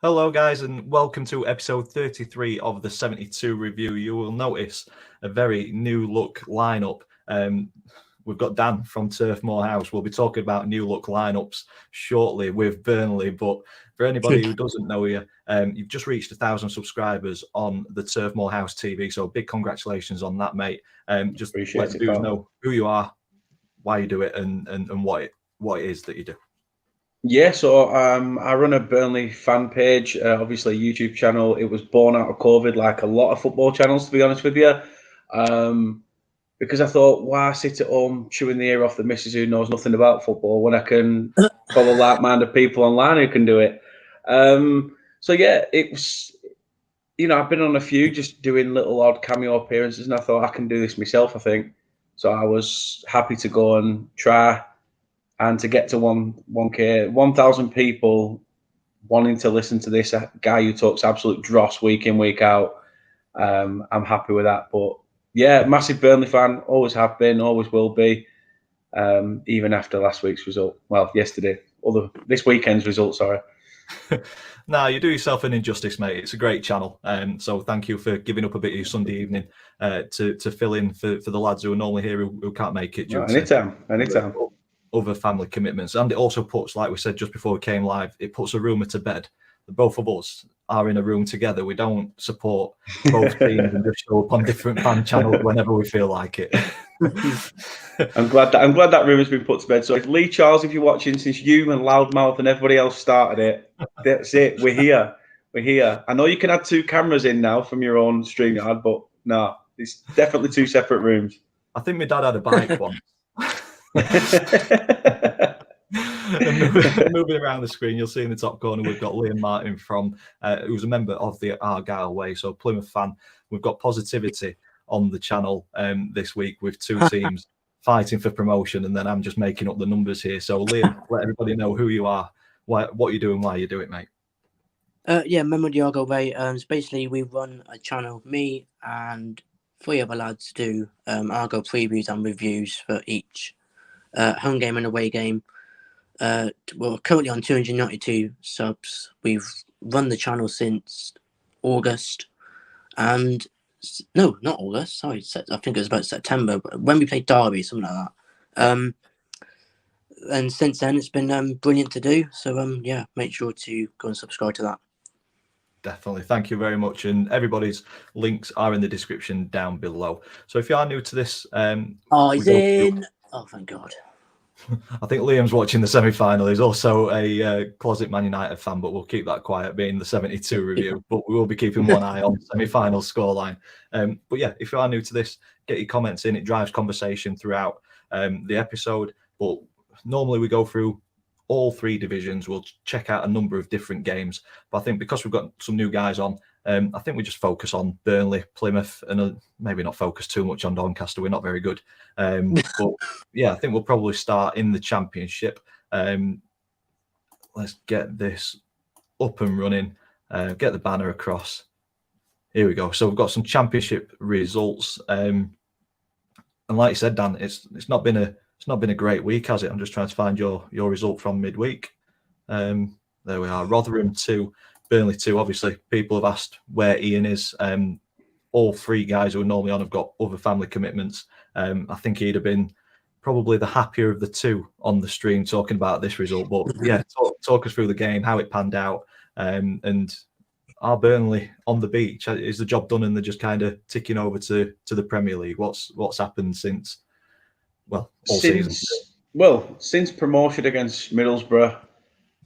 Hello, guys, and welcome to episode 33 of the 72 review. You will notice a very new look lineup. We've got Dan from Turf Moor House. We'll be talking about new look lineups shortly with Burnley. But for anybody who doesn't know you, you've just reached 1,000 subscribers on the Turf Moor House TV. So big congratulations on that, mate. Just Appreciate let the it, viewers pal. know who you are, why you do it, and what it is that you do. Yeah, so I run a Burnley fan page, obviously a YouTube channel. It was born out of COVID, like a lot of football channels, to be honest with you. Because I thought, why sit at home chewing the ear off the missus who knows nothing about football when I can follow like-minded people online who can do it. So yeah, it was. I've been on a few just doing little odd cameo appearances, and I thought I can do this myself. I think so. I was happy to go and try. And to get to 1,000 people wanting to listen to this guy who talks absolute dross week in, week out, I'm happy with that. But yeah, massive Burnley fan, always have been, always will be, even after last week's result. Well, this weekend's result, sorry. Nah, you do yourself an injustice, mate. It's a great channel. So thank you for giving up a bit of your Sunday evening to fill in for the lads who are normally here who can't make it due Anytime. to other family commitments. And it also puts, like we said just before we came live, it puts a rumour to bed that both of us are in a room together. We don't support both teams and just show up on different fan channels whenever we feel like it. I'm glad that rumour's been put to bed. So, Lee Charles, if you're watching, since you and Loudmouth and everybody else started it, that's it. We're here. We're here. I know you can add 2 cameras in now from your own StreamYard, but no, it's definitely 2 separate rooms. I think my dad had a bike once. Moving around the screen, you'll see in the top corner we've got Liam Martin from who's a member of the Argyle Way, so Plymouth fan. We've got Positivity on the channel this week with 2 teams fighting for promotion, and then I'm just making up the numbers here. So Liam, let everybody know who you are, what you do, and why you do it, mate. Yeah, member of the Argyle Way. So basically we run a channel. Me and 3 other lads do Argyle previews and reviews for each home game and away game. We're currently on 292 subs. We've run the channel since August, and no, not August. Sorry, I think it was about September. But when we played Derby, something like that. And since then, it's been brilliant to do. So yeah, make sure to go and subscribe to that. Definitely. Thank you very much. And everybody's links are in the description down below. So if you are new to this, he's in. Oh, thank God. I think Liam's watching the semi-final. He's also a closet Man United fan, but we'll keep that quiet, being the 72 review. But we will be keeping one eye on the semi-final scoreline. But yeah, if you are new to this, get your comments in. It drives conversation throughout the episode. But normally we go through all 3 divisions. We'll check out a number of different games. But I think because we've got some new guys on, I think we just focus on Burnley, Plymouth, and maybe not focus too much on Doncaster. We're not very good. But yeah, I think we'll probably start in the Championship. Let's get this up and running. Get the banner across. Here we go. So we've got some Championship results. And like you said, Dan, it's not been a great week, has it? I'm just trying to find your result from midweek. There we are. Rotherham 2, Burnley 2. Obviously, people have asked where Ian is. All 3 guys who are normally on have got other family commitments. I think he'd have been probably the happier of the 2 on the stream talking about this result. But yeah, talk us through the game, how it panned out, and are Burnley on the beach? Is the job done and they're just kind of ticking over to the Premier League? What's happened since? Well, season. Well, since promotion against Middlesbrough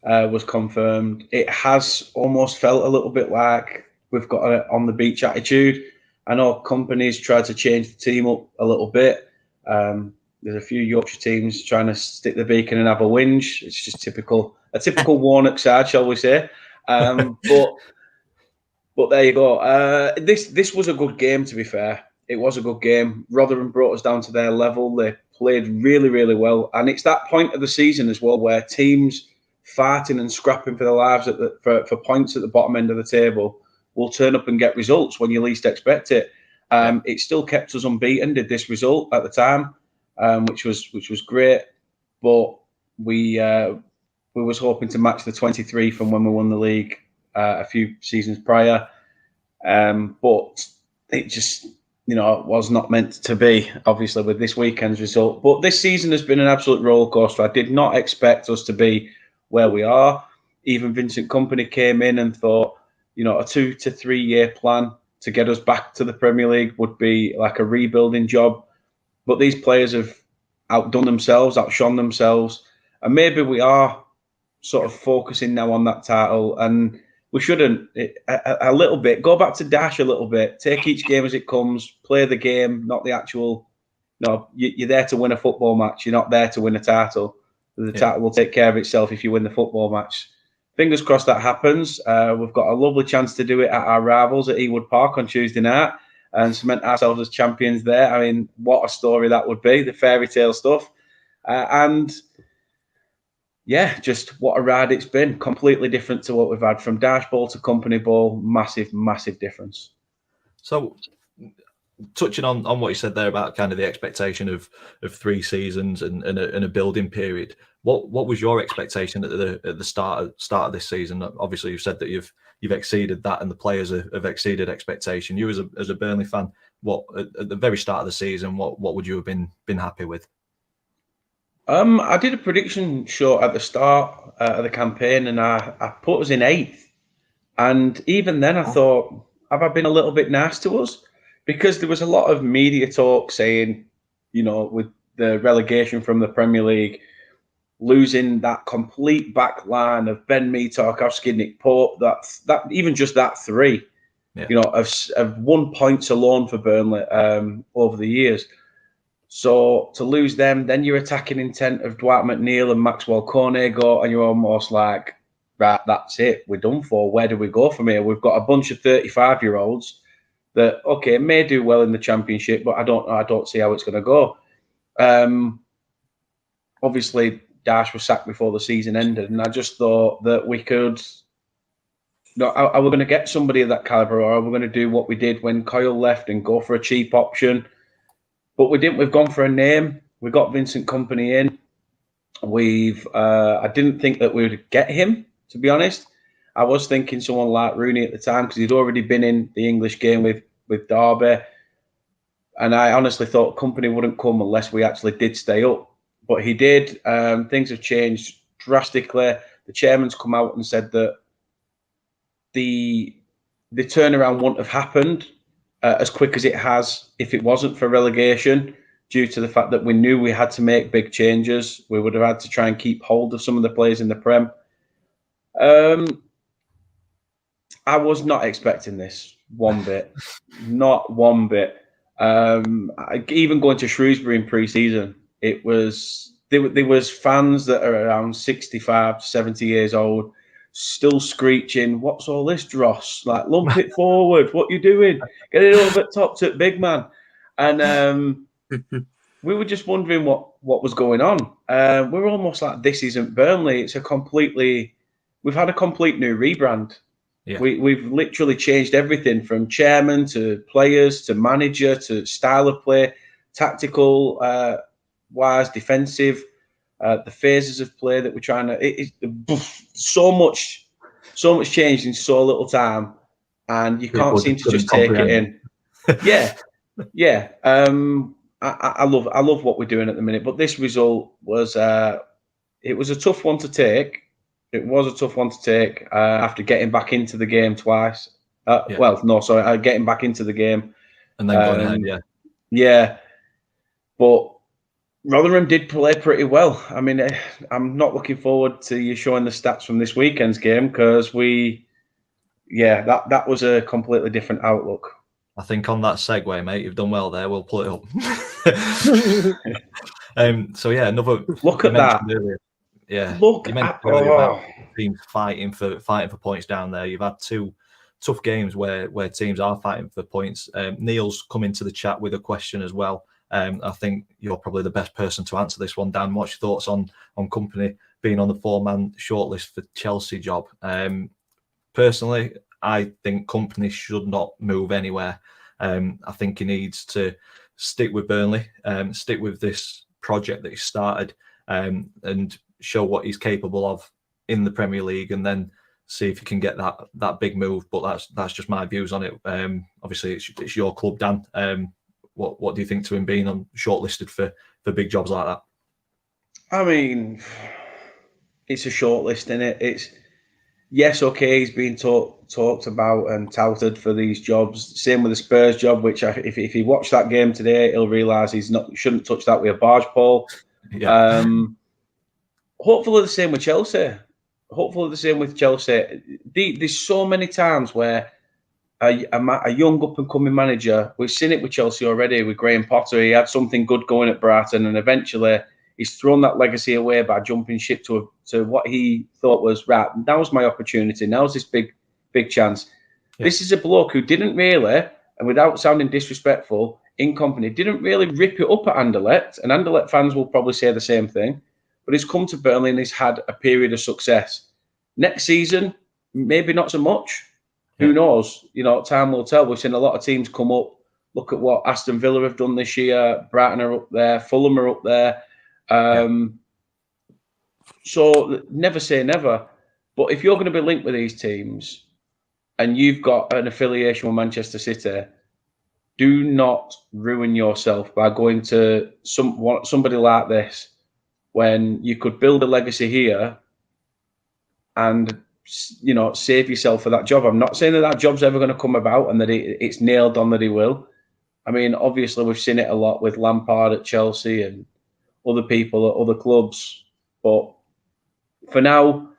was confirmed, it has almost felt a little bit like we've got an on the beach attitude. I know companies tried to change the team up a little bit. There's a few Yorkshire teams trying to stick the beacon and have a whinge. It's just a typical Warnock side, shall we say? But there you go. This was a good game, to be fair. It was a good game. Rotherham brought us down to their level. They played really, really well. And it's that point of the season as well where teams fighting and scrapping for their lives for points at the bottom end of the table will turn up and get results when you least expect it. It still kept us unbeaten, did this result at the time, which was great. But we was hoping to match the 23 from when we won the league a few seasons prior, but it just was not meant to be, obviously, with this weekend's result. But this season has been an absolute roller coaster. I did not expect us to be where we are. Even Vincent Kompany came in and thought, a 2 to 3 year plan to get us back to the Premier League would be like a rebuilding job. But these players have outdone themselves, outshone themselves. And maybe we are sort of focusing now on that title. And we shouldn't, a little bit, go back to Dash a little bit, take each game as it comes, play the game, not the actual, you're there to win a football match. You're not there to win a title. The title will take care of itself if you win the football match. Fingers crossed that happens. We've got a lovely chance to do it at our rivals at Ewood Park on Tuesday night and cement ourselves as champions there. I mean, what a story that would be, the fairy tale stuff. And yeah, just what a ride it's been. Completely different to what we've had from Dash Ball to Kompany Ball. Massive, massive difference. So, touching on what you said there about kind of the expectation of 3 seasons and a building period, what was your expectation at the start of this season? Obviously, you've said that you've exceeded that, and the players have exceeded expectation. You as a Burnley fan, what at the very start of the season, what would you have been happy with? I did a prediction show at the start of the campaign, and I put us in 8th. And even then, I thought, have I been a little bit nice to us? Because there was a lot of media talk saying, with the relegation from the Premier League, losing that complete back line of Ben Mee, Tarkowski, Nick Pope, that even just that 3, have 1 points alone for Burnley over the years. So to lose them, then your attacking intent of Dwight McNeil and Maxwell Cornet go, and you're almost like, right, that's it, we're done for. Where do we go from here? We've got a bunch of 35-year-olds that, okay, may do well in the Championship, but I don't see how it's going to go. Obviously, Dash was sacked before the season ended, and I just thought that we could. Are we going to get somebody of that caliber, or are we going to do what we did when Coyle left and go for a cheap option? But we didn't. We've gone for a name. We got Vincent Kompany in. I didn't think that we would get him, to be honest. I was thinking someone like Rooney at the time because he'd already been in the English game with Derby. And I honestly thought Kompany wouldn't come unless we actually did stay up. But he did. Things have changed drastically. The chairman's come out and said that the turnaround wouldn't have happened as quick as it has if it wasn't for relegation, due to the fact that we knew we had to make big changes. We would have had to try and keep hold of some of the players in the Prem. I was not expecting this one bit. Not one bit. Even going to Shrewsbury in pre-season, there was fans that are around 65, 70 years old, still screeching, "What's all this, Dross? Like, lump it forward. What you doing? Get it over top to big man." And we were just wondering what was going on. We're almost like, this isn't Burnley. We've had a complete new rebrand. Yeah. We've literally changed everything from chairman to players to manager to style of play, tactical wise, defensive, the phases of play that we're trying to. So much changed in so little time, and you can't seem to just take it in. Yeah. I love what we're doing at the minute, but this result was it was a tough one to take. It was a tough one to take after getting back into the game twice. Getting back into the game and then going ahead. Yeah, but Rotherham did play pretty well. I mean, I'm not looking forward to you showing the stats from this weekend's game because that was a completely different outlook. I think on that segue, mate, you've done well there. We'll pull it up. So yeah, another look at that. Earlier. Yeah, look you mentioned earlier about teams fighting for points down there. You've had 2 tough games where teams are fighting for points. Neil's come into the chat with a question as well. I think you're probably the best person to answer this one, Dan. What's your thoughts on Kompany being on the 4-man shortlist for Chelsea job? Personally, I think Kompany should not move anywhere. I think he needs to stick with Burnley, stick with this project that he started, and show what he's capable of in the Premier League, and then see if you can get that big move. But that's just my views on it. Obviously, it's your club, Dan. What do you think to him being on shortlisted for big jobs like that? I mean, it's a shortlist, isn't it? It's yes, okay, he's been talked about and touted for these jobs. Same with the Spurs job, which if he watched that game today, he'll realise shouldn't touch that with a barge pole. Yeah. Hopefully the same with Chelsea. There's so many times where a young up-and-coming manager, we've seen it with Chelsea already, with Graham Potter, he had something good going at Brighton, and eventually he's thrown that legacy away by jumping ship to what he thought was, right, now's my opportunity, now's this big chance. Yeah. This is a bloke who didn't really, and without sounding disrespectful, in company, didn't really rip it up at Anderlecht, and Anderlecht fans will probably say the same thing, but he's come to Burnley and he's had a period of success. Next season, maybe not so much. Who knows? Time will tell. We've seen a lot of teams come up. Look at what Aston Villa have done this year. Brighton are up there. Fulham are up there. So never say never. But if you're going to be linked with these teams and you've got an affiliation with Manchester City, do not ruin yourself by going to somebody like this when you could build a legacy here and save yourself for that job. I'm not saying that job's ever going to come about and that it's nailed on that he will. I mean, obviously, we've seen it a lot with Lampard at Chelsea and other people at other clubs. But for now,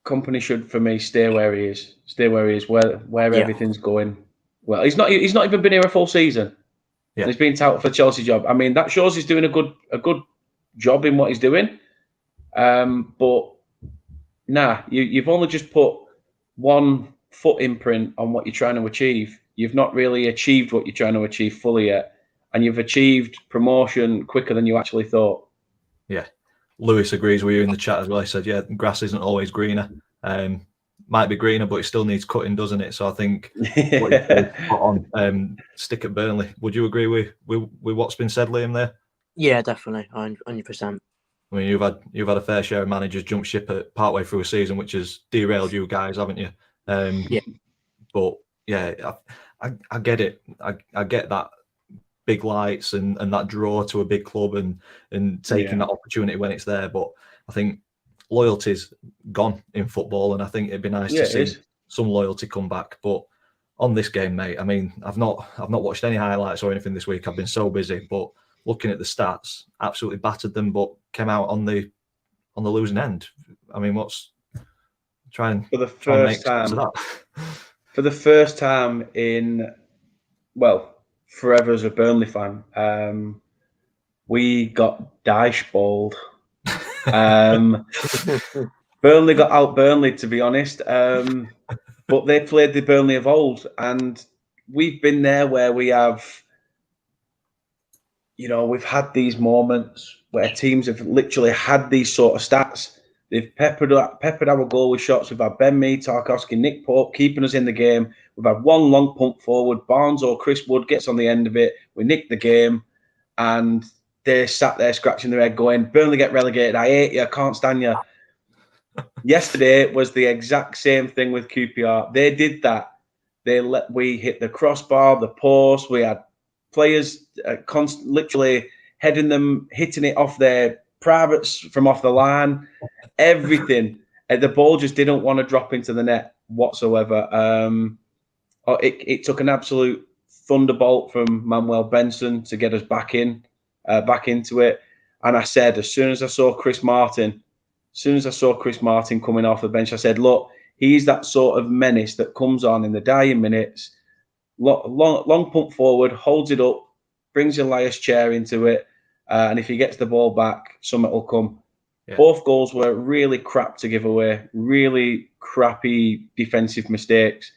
Kompany should, for me, stay where he is. Where everything's going. Well, he's not even been here a full season. Yeah. He's been touted for the Chelsea job. I mean, that shows he's doing a good job in what he's doing. But nah, you've only just put one foot imprint on what you're trying to achieve. You've not really achieved what you're trying to achieve fully yet. And you've achieved promotion quicker than you actually thought. Yeah. Lewis agrees with you in the chat as well. He said, yeah, grass isn't always greener. Might be greener, but it still needs cutting, doesn't it? So I think what you put on stick at Burnley. Would you agree with what's been said, Liam, there? Yeah, definitely. 100%. I mean, you've had a fair share of managers jump ship at partway through a season, which has derailed you guys, haven't you? Yeah. But yeah, I get it. I get that big lights and that draw to a big club and taking that opportunity when it's there. But I think loyalty's gone in football, and I think it'd be nice to see some loyalty come back. But on this game, mate, I mean, I've not watched any highlights or anything this week. I've been so busy, but looking at the stats, absolutely battered them, but came out on the losing end. I mean, for the first time in, well, forever as a Burnley fan, we got Dyche-balled. Burnley got out Burnley, to be honest, but they played the Burnley of old, and we've been there where we have. We've had these moments where teams have literally had these sort of stats. They've peppered our goal with shots. We've had Ben Mee, Tarkowski, Nick Pope keeping us in the game. We've had one long pump forward. Barnes or Chris Wood gets on the end of it. We nick the game. And they sat there scratching their head going, Burnley get relegated. I hate you. I can't stand you. Yesterday was the exact same thing with QPR. They did that. We hit the crossbar, the post. We had players literally heading them, hitting it off their privates from off the line, everything. The ball just didn't want to drop into the net whatsoever. It took an absolute thunderbolt from Manuel Benson to get us back into it. And I said, as soon as I saw Chris Martin coming off the bench, I said, look, he's that sort of menace that comes on in the dying minutes. Long pump forward, holds it up, brings Elias Chair into it, and if he gets the ball back, something will come. Yeah. Both goals were really crap to give away, really crappy defensive mistakes.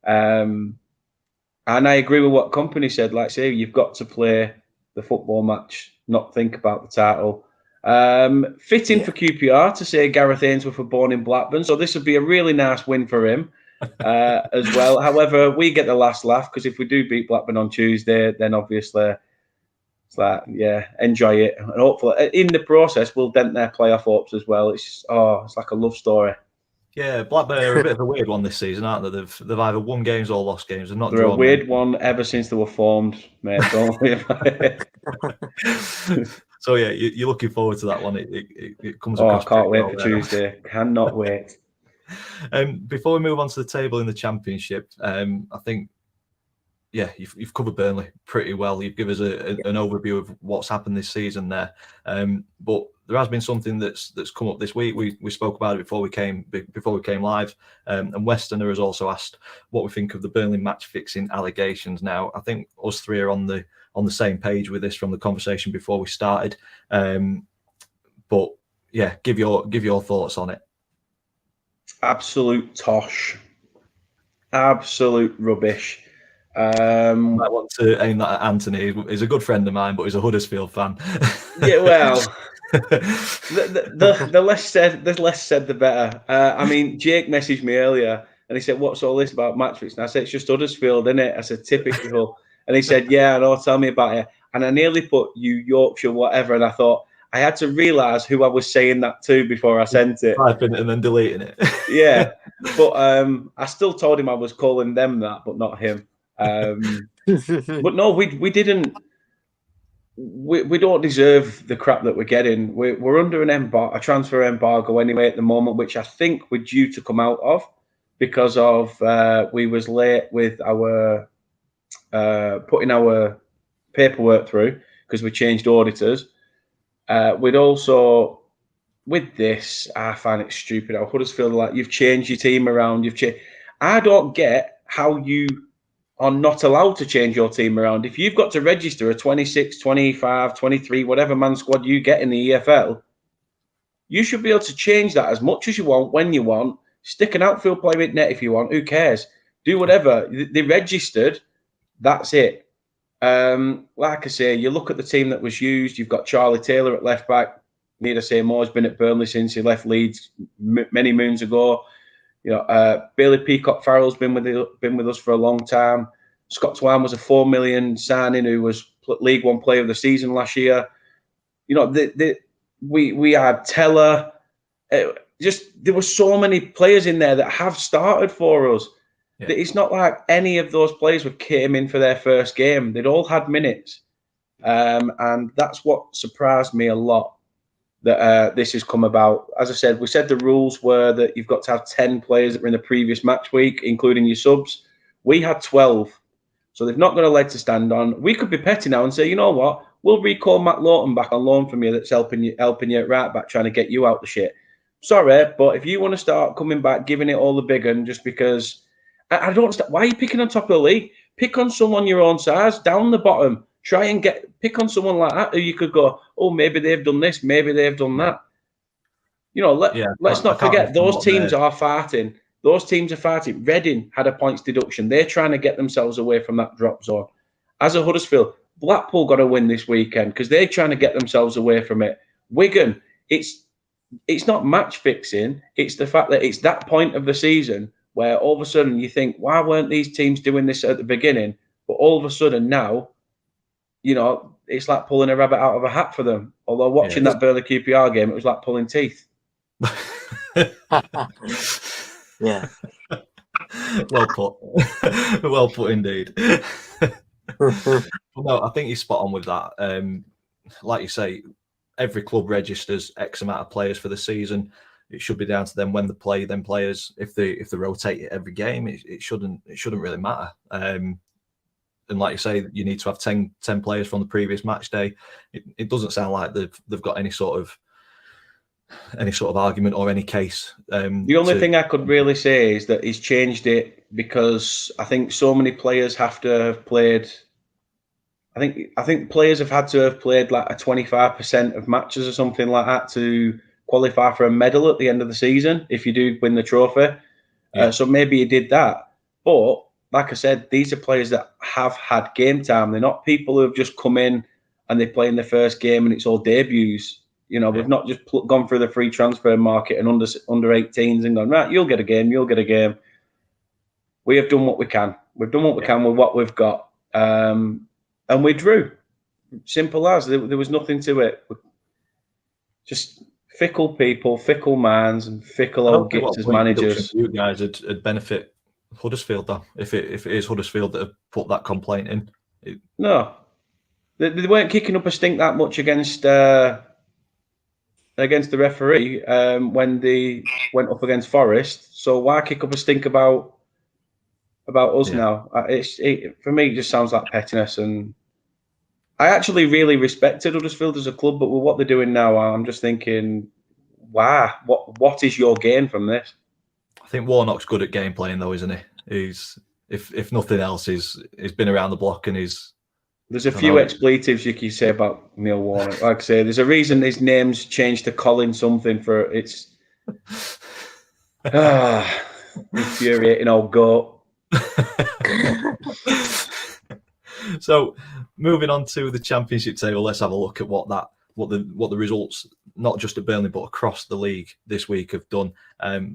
And I agree with what Kompany said. Like, say, you've got to play the football match, not think about the title. Fitting for QPR to say Gareth Ainsworth were born in Blackburn, so this would be a really nice win for him. As well. However, we get the last laugh because if we do beat Blackburn on Tuesday, then obviously it's like, enjoy it. And hopefully in the process, we'll dent their playoff hopes as well. It's like a love story. Yeah, Blackburn are a bit of a weird one this season, aren't they? They've either won games or lost games. They've not They're a drawn weird one ever since they were formed, mate. Don't worry about it. So yeah, you're looking forward to that one. It comes Oh, I across. can't pretty wait well for there. Tuesday. Cannot wait. Before we move on to the table in the Championship, I think, yeah, you've covered Burnley pretty well. You've given us an overview of what's happened this season there. But there has been something that's come up this week. We spoke about it before we came live, and Westerner has also asked what we think of the Burnley match fixing allegations. Now, I think us three are on the same page with this from the conversation before we started. But yeah, give your thoughts on it. Absolute tosh. Absolute rubbish. I want to aim that at Anthony. He's a good friend of mine, but he's a Huddersfield fan. Yeah, well, the less said, the better. I mean, Jake messaged me earlier and he said, "What's all this about match fixing?" I said, "It's just Huddersfield, isn't it?" I said, "Typical." And he said, "Yeah, I know. Tell me about it." And I nearly put "you Yorkshire whatever," and I thought I had to realise who I was saying that to before I sent it. Typing it and then deleting it. Yeah, but I still told him I was calling them that, but not him. But no, we didn't. We don't deserve the crap that we're getting. We're under a transfer embargo anyway at the moment, which I think we're due to come out of because of we was late with our putting our paperwork through because we changed auditors. We'd also with this, I find it stupid. I Huddersfield like you've changed your team around. I don't get how you are not allowed to change your team around. If you've got to register a 26, 25, 23, whatever man squad you get in the EFL, you should be able to change that as much as you want, when you want. Stick an outfield player in net if you want. Who cares? Do whatever. They registered. That's it. Like I say, you look at the team that was used. You've got Charlie Taylor at left back. Need I say more? He's been at Burnley since he left Leeds many moons ago. You know, Bailey Peacock Farrell's been with us for a long time. Scott Twan was a $4 million signing who was League One Player of the Season last year. You know, we had Teller. There were so many players in there that have started for us. Yeah. It's not like any of those players came in for their first game. They'd all had minutes, and that's what surprised me a lot. That this has come about. As I said, we said the rules were that you've got to have 10 players that were in the previous match week, including your subs. We had 12. So they've not got a leg to stand on. We could be petty now and say, you know what, we'll recall Matt Lawton back on loan from you that's helping you at right back, trying to get you out the shit. Sorry, but if you want to start coming back, giving it all the big one just because... I don't understand. Why are you picking on top of the league? Pick on someone your own size, down the bottom. Try and pick on someone like that who you could go, oh, maybe they've done this, maybe they've done that. You know, let's not forget those teams are fighting. Those teams are fighting. Reading had a points deduction. They're trying to get themselves away from that drop zone. As a Huddersfield, Blackpool got to win this weekend because they're trying to get themselves away from it. Wigan, it's not match fixing. It's the fact that it's that point of the season where all of a sudden you think, why weren't these teams doing this at the beginning? But all of a sudden now, you know, it's like pulling a rabbit out of a hat for them. Although watching that Burnley QPR game, it was like pulling teeth. Yeah. Well put. Well put indeed. No, I think you're spot on with that. Like you say, every club registers X amount of players for the season. It should be down to them when they play them players. If they rotate it every game, it shouldn't really matter. And like you say, you need to have 10 players from the previous match day. It doesn't sound like they've got any sort of argument or any case. The only thing I could really say is that he's changed it because I think so many players have to have played. I think players have had to have played like a 25% of matches or something like that to qualify for a medal at the end of the season if you do win the trophy. Yeah. So maybe he did that. But like I said, these are players that have had game time. They're not people who have just come in and they play in the first game and it's all debuts. You know, we've not just gone through the free transfer market and under 18s and gone, right, you'll get a game. We have done what we can. We've done what we can with what we've got. And we drew. Simple as. There was nothing to it. Just fickle people, fickle minds, and fickle I don't old think gits what as point deduction managers. for you guys would benefit Huddersfield though. If it is Huddersfield that have put that complaint in, No, they weren't kicking up a stink that much against the referee when they went up against Forest. So why kick up a stink about us Yeah. now? For me, it just sounds like pettiness. And I actually really respected Huddersfield as a club, but with what they're doing now, I'm just thinking, why? What is your gain from this? I think Warnock's good at game playing though, isn't he? He's if nothing else, he's been around the block and he's. There's a few expletives you can say about Neil Warnock. Like I say, there's a reason his name's changed to Colin something for it's infuriating old goat. So, moving on to the Championship table, let's have a look at what the results, not just at Burnley but across the league this week, have done.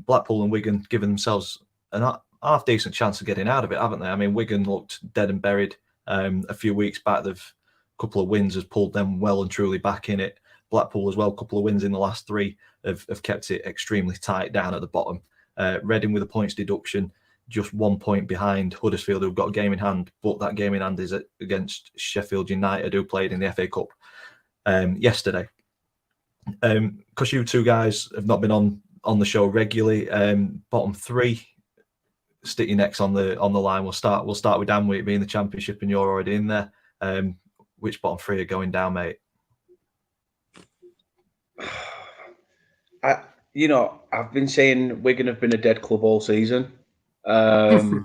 Blackpool and Wigan giving themselves a half decent chance of getting out of it, haven't they? I mean, Wigan looked dead and buried a few weeks back. A couple of wins has pulled them well and truly back in it. Blackpool as well, a couple of wins in the last three have kept it extremely tight down at the bottom. Reading with a points deduction, just 1 point behind Huddersfield, who've got a game in hand, but that game in hand is against Sheffield United, who played in the FA Cup yesterday. Because you two guys have not been on the show regularly, bottom three, stick your necks on the line. We'll start with Dan, with it being the Championship, and you're already in there. Which bottom three are going down, mate? I've been saying Wigan have been a dead club all season. I'd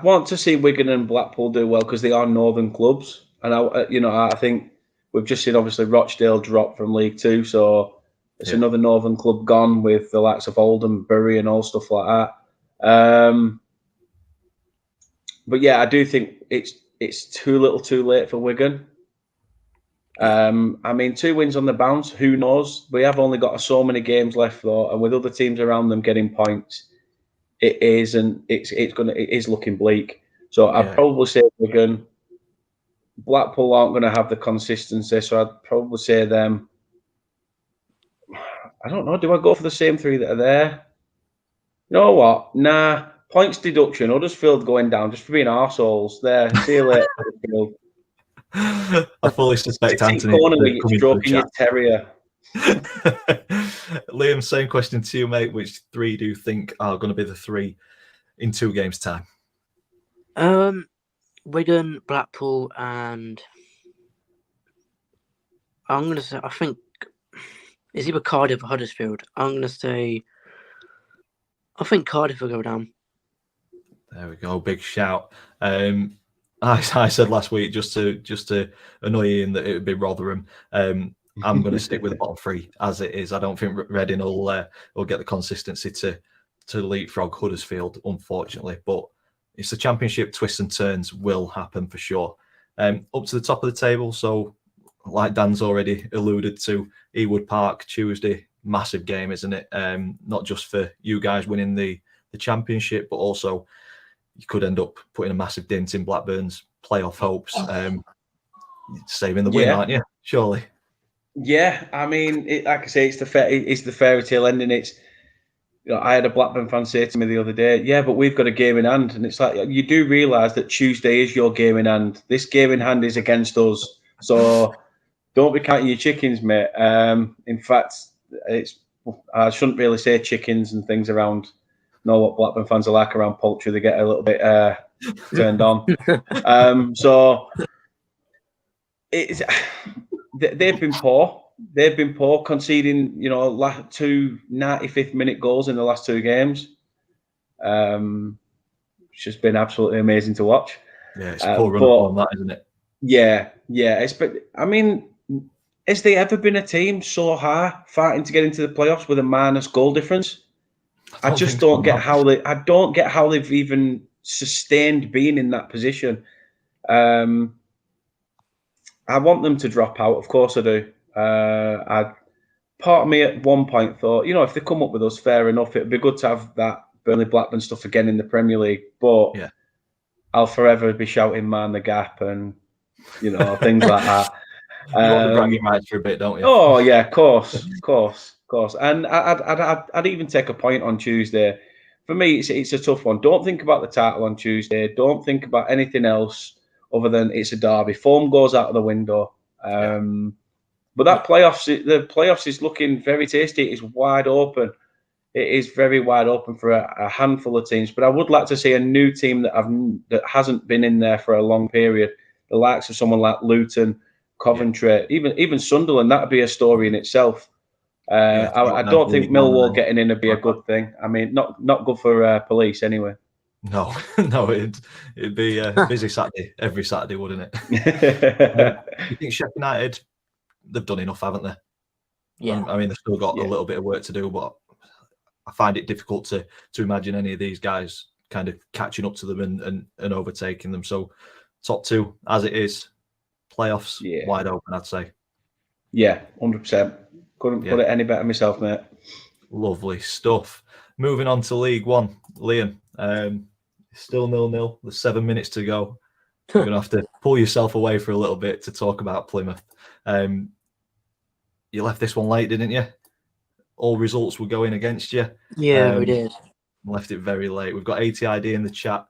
want to see Wigan and Blackpool do well because they are northern clubs, and I think we've just seen obviously Rochdale drop from League Two, so it's another northern club gone with the likes of Oldham, Bury, and all stuff like that. But yeah, I do think it's too little, too late for Wigan. I mean, 2 wins on the bounce. Who knows? We have only got so many games left, though, and with other teams around them getting points, it is looking bleak. So I'd probably say Wigan. Blackpool aren't going to have the consistency, so I'd probably say them. I don't know. Do I go for the same three that are there? You know what? Nah. Points deduction. Huddersfield going down just for being arseholes. There. See you later, Huddersfield. I fully suspect Anthony stroking your terrier. Liam, same question to you, mate. Which three do you think are going to be the three in 2 games' time? Wigan, Blackpool, and I'm going to say, I think it's either Cardiff or Huddersfield. I'm going to say, I think Cardiff will go down. There we go. Big shout. I said last week just to annoy Ian that it would be Rotherham. I'm going to stick with the bottom three as it is. I don't think Reading will get the consistency to leapfrog Huddersfield, unfortunately. But it's the Championship. Twists and turns will happen for sure. Up to the top of the table. So, like Dan's already alluded to, Ewood Park Tuesday, massive game, isn't it? Not just for you guys winning the Championship, but also you could end up putting a massive dent in Blackburn's playoff hopes, saving the win, aren't you? Surely. Yeah, I mean, like I say, it's the fairy tale ending. I had a Blackburn fan say to me the other day, "Yeah, but we've got a game in hand," and it's like you do realise that Tuesday is your game in hand. This game in hand is against us, so don't be counting your chickens, mate. In fact, I shouldn't really say chickens and things around. Know what Blackburn fans are like around poultry. They get a little bit turned on. So they've been poor. They've been poor, conceding 2 95th minute goals in the last 2 games. It's just been absolutely amazing to watch. Yeah, it's a poor run on that, isn't it? Yeah. I mean, has there ever been a team so high fighting to get into the playoffs with a minus goal difference? I just don't get how they've even sustained being in that position. I want them to drop out, of course I do. Part of me at one point thought, if they come up with us, fair enough. It'd be good to have that Burnley Blackburn stuff again in the Premier League. But I'll forever be shouting "Man the gap" and things like that. You want the bragging rights for a bit, don't you? Oh yeah, of course. And I'd even take a point on Tuesday. For me, it's a tough one. Don't think about the title on Tuesday. Don't think about anything else other than it's a derby. Form goes out of the window. But the playoffs is looking very tasty. It's wide open. It is very wide open for a handful of teams. But I would like to see a new team that hasn't been in there for a long period. The likes of someone like Luton, Coventry, even Sunderland. That would be a story in itself. I don't think Millwall getting in would be a good thing. I mean, not good for police anyway. No, no, it'd be a busy Saturday every Saturday, wouldn't it? You think Sheffield United, they've done enough, haven't they? Yeah. I mean, they've still got a little bit of work to do, but I find it difficult to imagine any of these guys kind of catching up to them and overtaking them. So top two as it is, playoffs wide open, I'd say. Yeah, 100%. Couldn't put it any better myself, mate. Lovely stuff. Moving on to League One, Liam. Still 0-0. There's 7 minutes to go. You're gonna have to pull yourself away for a little bit to talk about Plymouth. You left this one late, didn't you? All results were going against you. Yeah, we did. Left it very late. We've got ATID in the chat.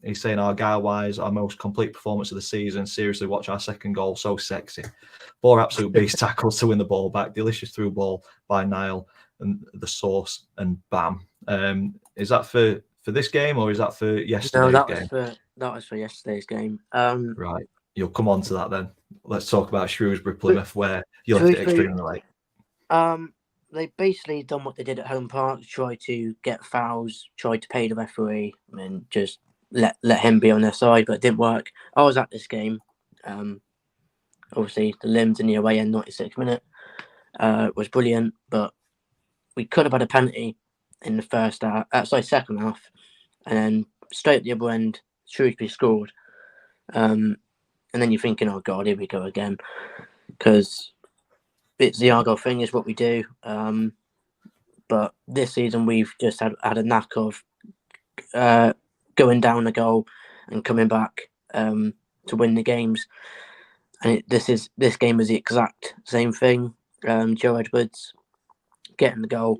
He's saying Argyle-wise, our most complete performance of the season. Seriously, watch our second goal. So sexy. 4 absolute beast tackles to win the ball back. Delicious through ball by Niall and the source and bam. Is that for this game or is that for yesterday's game? That was for yesterday's game. Right. You'll come on to that then. Let's talk about Shrewsbury Plymouth, where you left it extremely late. They basically done what they did at Home Park, tried to get fouls, tried to pay the referee, and just let him be on their side, but it didn't work. I was at this game. Obviously, the limbs in the away end, 96th minute, was brilliant, but we could have had a penalty in the second half, and then straight at the other end, Shrewsbury scored. And then you're thinking, oh God, here we go again, because it's the Argyle thing, is what we do. But this season we've just had a knack of going down a goal and coming back to win the games. And this game was the exact same thing. Joe Edwards getting the goal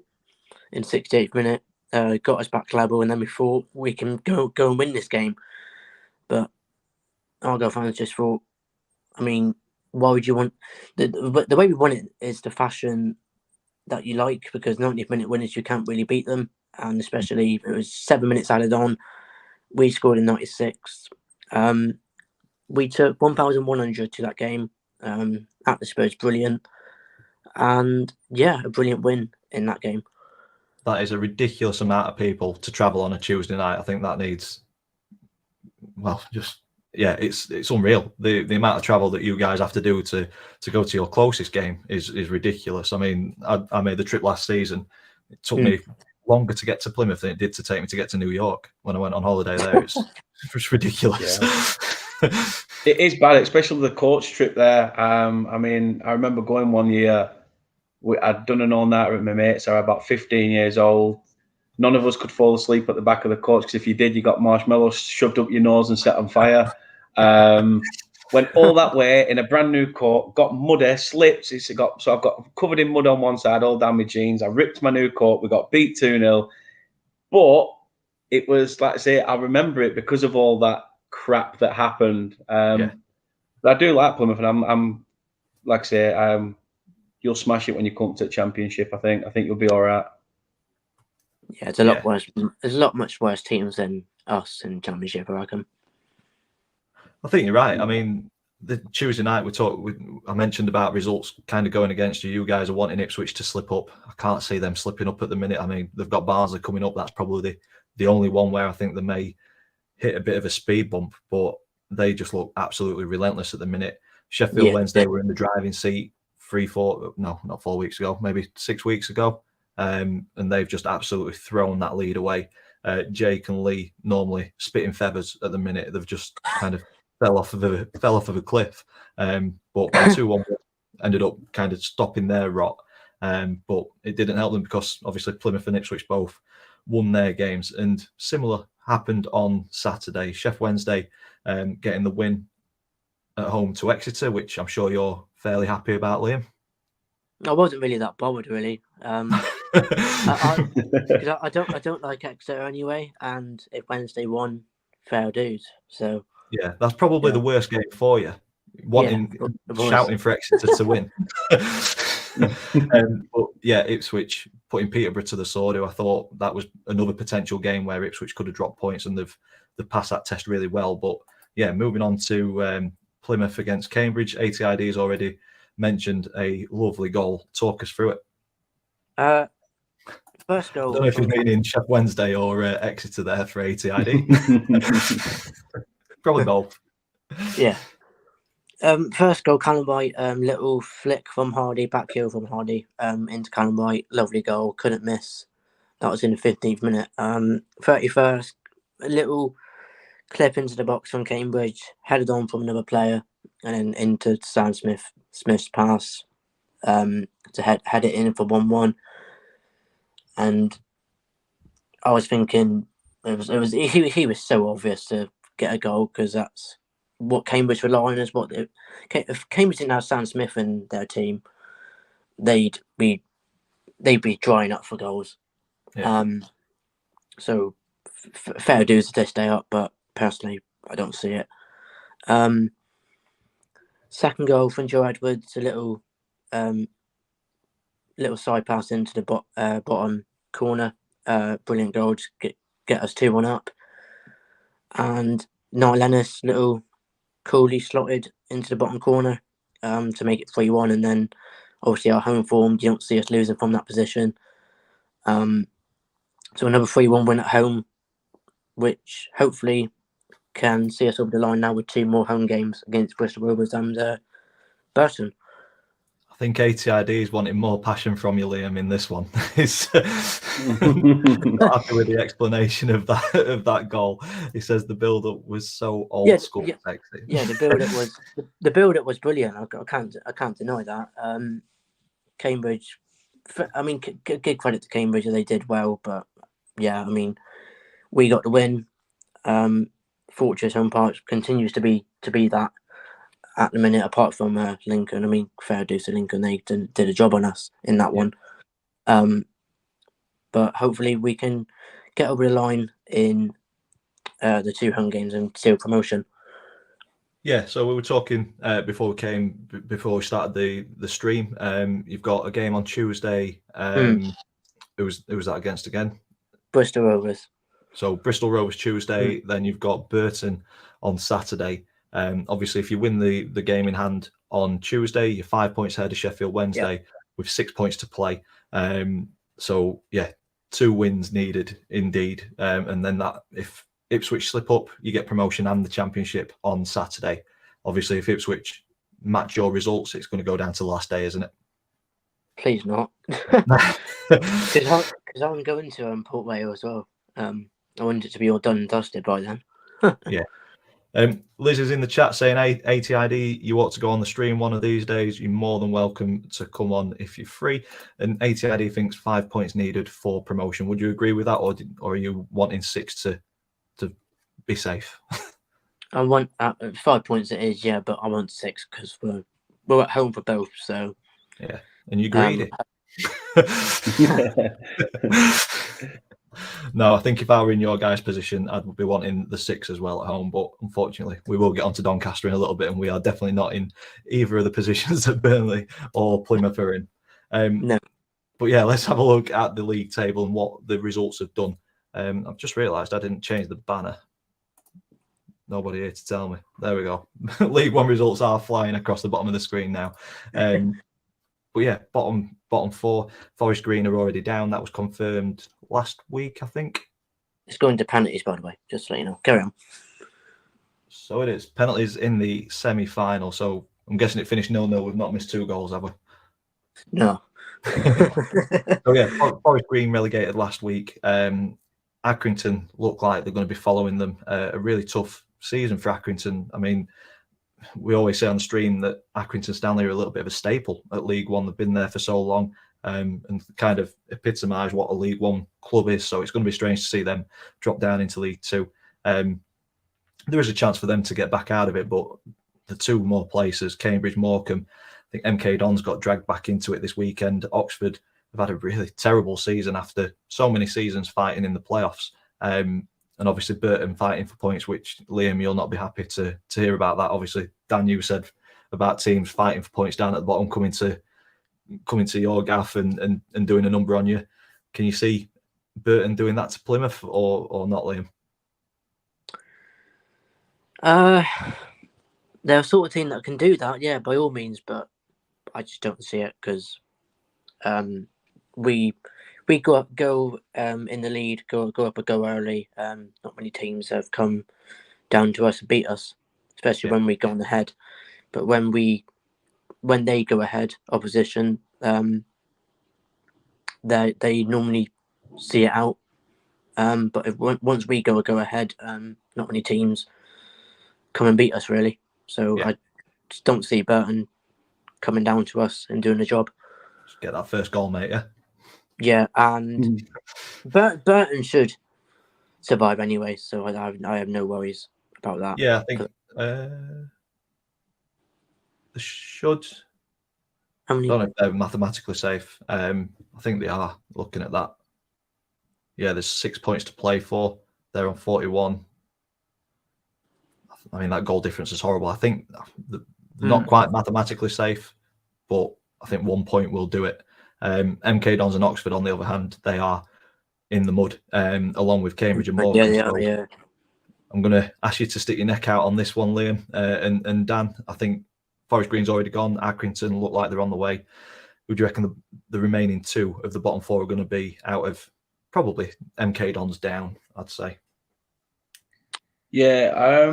in 68th minute got us back level, and then we thought we can go and win this game. But Argyle fans just thought, I mean, why would you want the way we won it is the fashion that you like, because 90th minute winners, you can't really beat them, and especially it was 7 minutes added on. We scored in 96. We took 1,100 to that game at the Spurs. Brilliant, and a brilliant win in that game. That is a ridiculous amount of people to travel on a Tuesday night. I think that needs, it's unreal. The amount of travel that you guys have to do to go to your closest game is ridiculous. I mean, I made the trip last season. It took me longer to get to Plymouth than it did to take me to get to New York when I went on holiday there. It's ridiculous. Yeah. It is bad, especially the coach trip there. I mean, I remember going one year. I'd done an all-nighter with my mates. I was about 15 years old. None of us could fall asleep at the back of the coach, because if you did, you got marshmallows shoved up your nose and set on fire. Went all that way in a brand new coat, got muddy, slipped. So I've got covered in mud on one side, all down my jeans. I ripped my new coat. We got beat 2-0. But it was, like I say, I remember it because of all that crap that happened. But I do like Plymouth, and I'm like I say, you'll smash it when you come to the Championship. I think you'll be all right. Yeah, it's a lot worse. There's a lot much worse teams than us in Championship, I reckon. I think you're right. I mean, the Tuesday night I mentioned about results kind of going against you. You guys are wanting Ipswich to slip up. I can't see them slipping up at the minute. I mean, they've got Barnsley coming up. That's probably the only one where I think they may hit a bit of a speed bump, but they just look absolutely relentless at the minute. Sheffield Wednesday were in the driving seat 4 weeks ago, maybe 6 weeks ago. And they've just absolutely thrown that lead away. Jake and Lee, normally spitting feathers at the minute, they've just kind of fell off of a cliff. But 2-1 ended up kind of stopping their rot. But it didn't help them, because obviously Plymouth and Ipswich both won their games. And similar happened on Saturday. Sheff Wednesday getting the win at home to Exeter, which I'm sure you're fairly happy about, Liam. I wasn't really that bothered, really. Because I don't like Exeter anyway, and if Wednesday won, fair dues. So Yeah, that's probably Yeah. the worst game for you. Wanting, it was. shouting for Exeter to win. But yeah, Ipswich putting Peterborough to the sword, who I thought that was another potential game where Ipswich could have dropped points, and they've passed that test really well. But yeah, moving on to Plymouth against Cambridge. ATID has already mentioned a lovely goal. Talk us through it. First goal. I don't know if he's meaning Sheff Wednesday or Exeter there for ATID. Probably both. Yeah. First goal, Callum White, little flick from Hardy, back heel from Hardy, into Callum White, lovely goal, couldn't miss. That was in the 15th minute. 31st, a little clip into the box from Cambridge, headed on from another player, and then into Sam Smith's pass to head it in for 1-1. And I was thinking he was so obvious to get a goal, because that's what Cambridge rely on. Is if Cambridge didn't have Sam Smith in their team, they'd be drying up for goals. Yeah. So fair dues to stay up, but personally I don't see it. Second goal from Joe Edwards, a little side pass into the bottom corner. Brilliant goal, just get us 2-1 up. And Niall Ennis, little coolly slotted into the bottom corner to make it 3-1. And then obviously our home form, you don't see us losing from that position. So another 3-1 win at home, which hopefully can see us over the line now with 2 more home games against Bristol Rovers and Burton. I think ATID is wanting more passion from you, Liam, in this one. He's not happy with the explanation of that goal. He says the build-up was so old school. Sexy. Yeah, the build-up was brilliant. I can't deny that. Cambridge, I mean, give credit to Cambridge, they did well, but yeah, I mean, we got the win. Fortress Home Park continues to be that at the minute, apart from Lincoln. I mean, fair dues to Lincoln, they did a job on us in that one. But hopefully we can get over the line in the 2 home games and seal promotion. Yeah, so we were talking before we started the stream. You've got a game on Tuesday. Who was that against again? Bristol Rovers. So Bristol Rovers Tuesday, then you've got Burton on Saturday. Obviously, if you win the game in hand on Tuesday, you're 5 points ahead of Sheffield Wednesday with 6 points to play. So yeah, 2 wins needed indeed. And then that if Ipswich slip up, you get promotion and the championship on Saturday. Obviously, if Ipswich match your results, it's going to go down to the last day, isn't it? Please not. Because I'm going to Port Vale as well. I want it to be all done and dusted by then. Yeah. Liz is in the chat saying, ATID, you ought to go on the stream one of these days. You're more than welcome to come on if you're free. And ATID thinks 5 points needed for promotion. Would you agree with that, or are you wanting 6 to be safe? I want 5 points. It is, yeah, but I want 6 because we're at home for both. So yeah, and you greedy. No, I think if I were in your guys' position, I'd be wanting the 6 as well at home. But unfortunately, we will get onto Doncaster in a little bit, and we are definitely not in either of the positions that Burnley or Plymouth are in. No. But yeah, let's have a look at the league table and what the results have done. I've just realised I didn't change the banner. Nobody here to tell me. There we go. League One results are flying across the bottom of the screen now. But yeah, bottom 4, Forest Green are already down. That was confirmed last week, I think. It's going to penalties, by the way, just so you know. Carry on. So it is. Penalties in the semi-final. So I'm guessing it finished 0-0. We've not missed 2 goals, have we? No. So yeah, Forest Green relegated last week. Accrington look like they're going to be following them. A really tough season for Accrington. I mean, we always say on the stream that Accrington Stanley are a little bit of a staple at League One. They've been there for so long and kind of epitomise what a League One club is. So it's going to be strange to see them drop down into League Two. There is a chance for them to get back out of it, but the two more places, Cambridge, Morecambe. I think MK Dons got dragged back into it this weekend. Oxford have had a really terrible season after so many seasons fighting in the playoffs. And obviously Burton fighting for points, which Liam, you'll not be happy to hear about that. Obviously, Dan, you said about teams fighting for points down at the bottom, coming to your gaff and doing a number on you. Can you see Burton doing that to Plymouth or not, Liam? They're a sort of team that can do that, yeah, by all means, but I just don't see it because we go in the lead, go up or go early. Not many teams have come down to us and beat us, especially when we go on ahead. But when they go ahead, opposition, they normally see it out. But once we go ahead, not many teams come and beat us really. So I just don't see Burton coming down to us and doing the job. Just get that first goal, mate. Yeah. Yeah, and Burton should survive anyway, so I have no worries about that. Yeah, I think they should. How I many? don't know if they're mathematically safe. I think they are, looking at that. Yeah, there's 6 points to play for. They're on 41. I mean, that goal difference is horrible. I think they're not quite mathematically safe, but I think 1 point will do it. MK Dons and Oxford, on the other hand, they are in the mud, along with Cambridge and Morecambe. Yeah. I'm going to ask you to stick your neck out on this one, Liam and Dan. I think Forest Green's already gone. Accrington look like they're on the way. Who do you reckon the remaining two of the bottom four are going to be out of probably MK Dons down, I'd say? Yeah,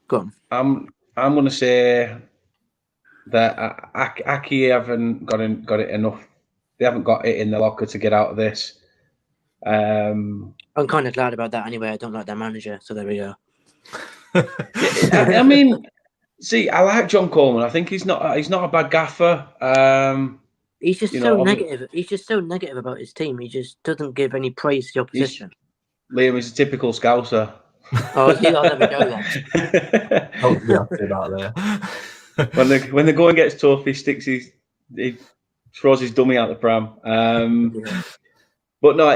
Go on. I'm going to say that Aki haven't got it enough. They haven't got it in the locker to get out of this. I'm kind of glad about that anyway. I don't like their manager, so there we go. I mean, see, I like John Coleman. I think he's not a bad gaffer. He's just so negative. He's just so negative about his team. He just doesn't give any praise to the opposition. Liam is a typical Scouser. Oh, see, I'll never go there. Hopefully that there. when the going gets tough, he throws his dummy out the pram. But no,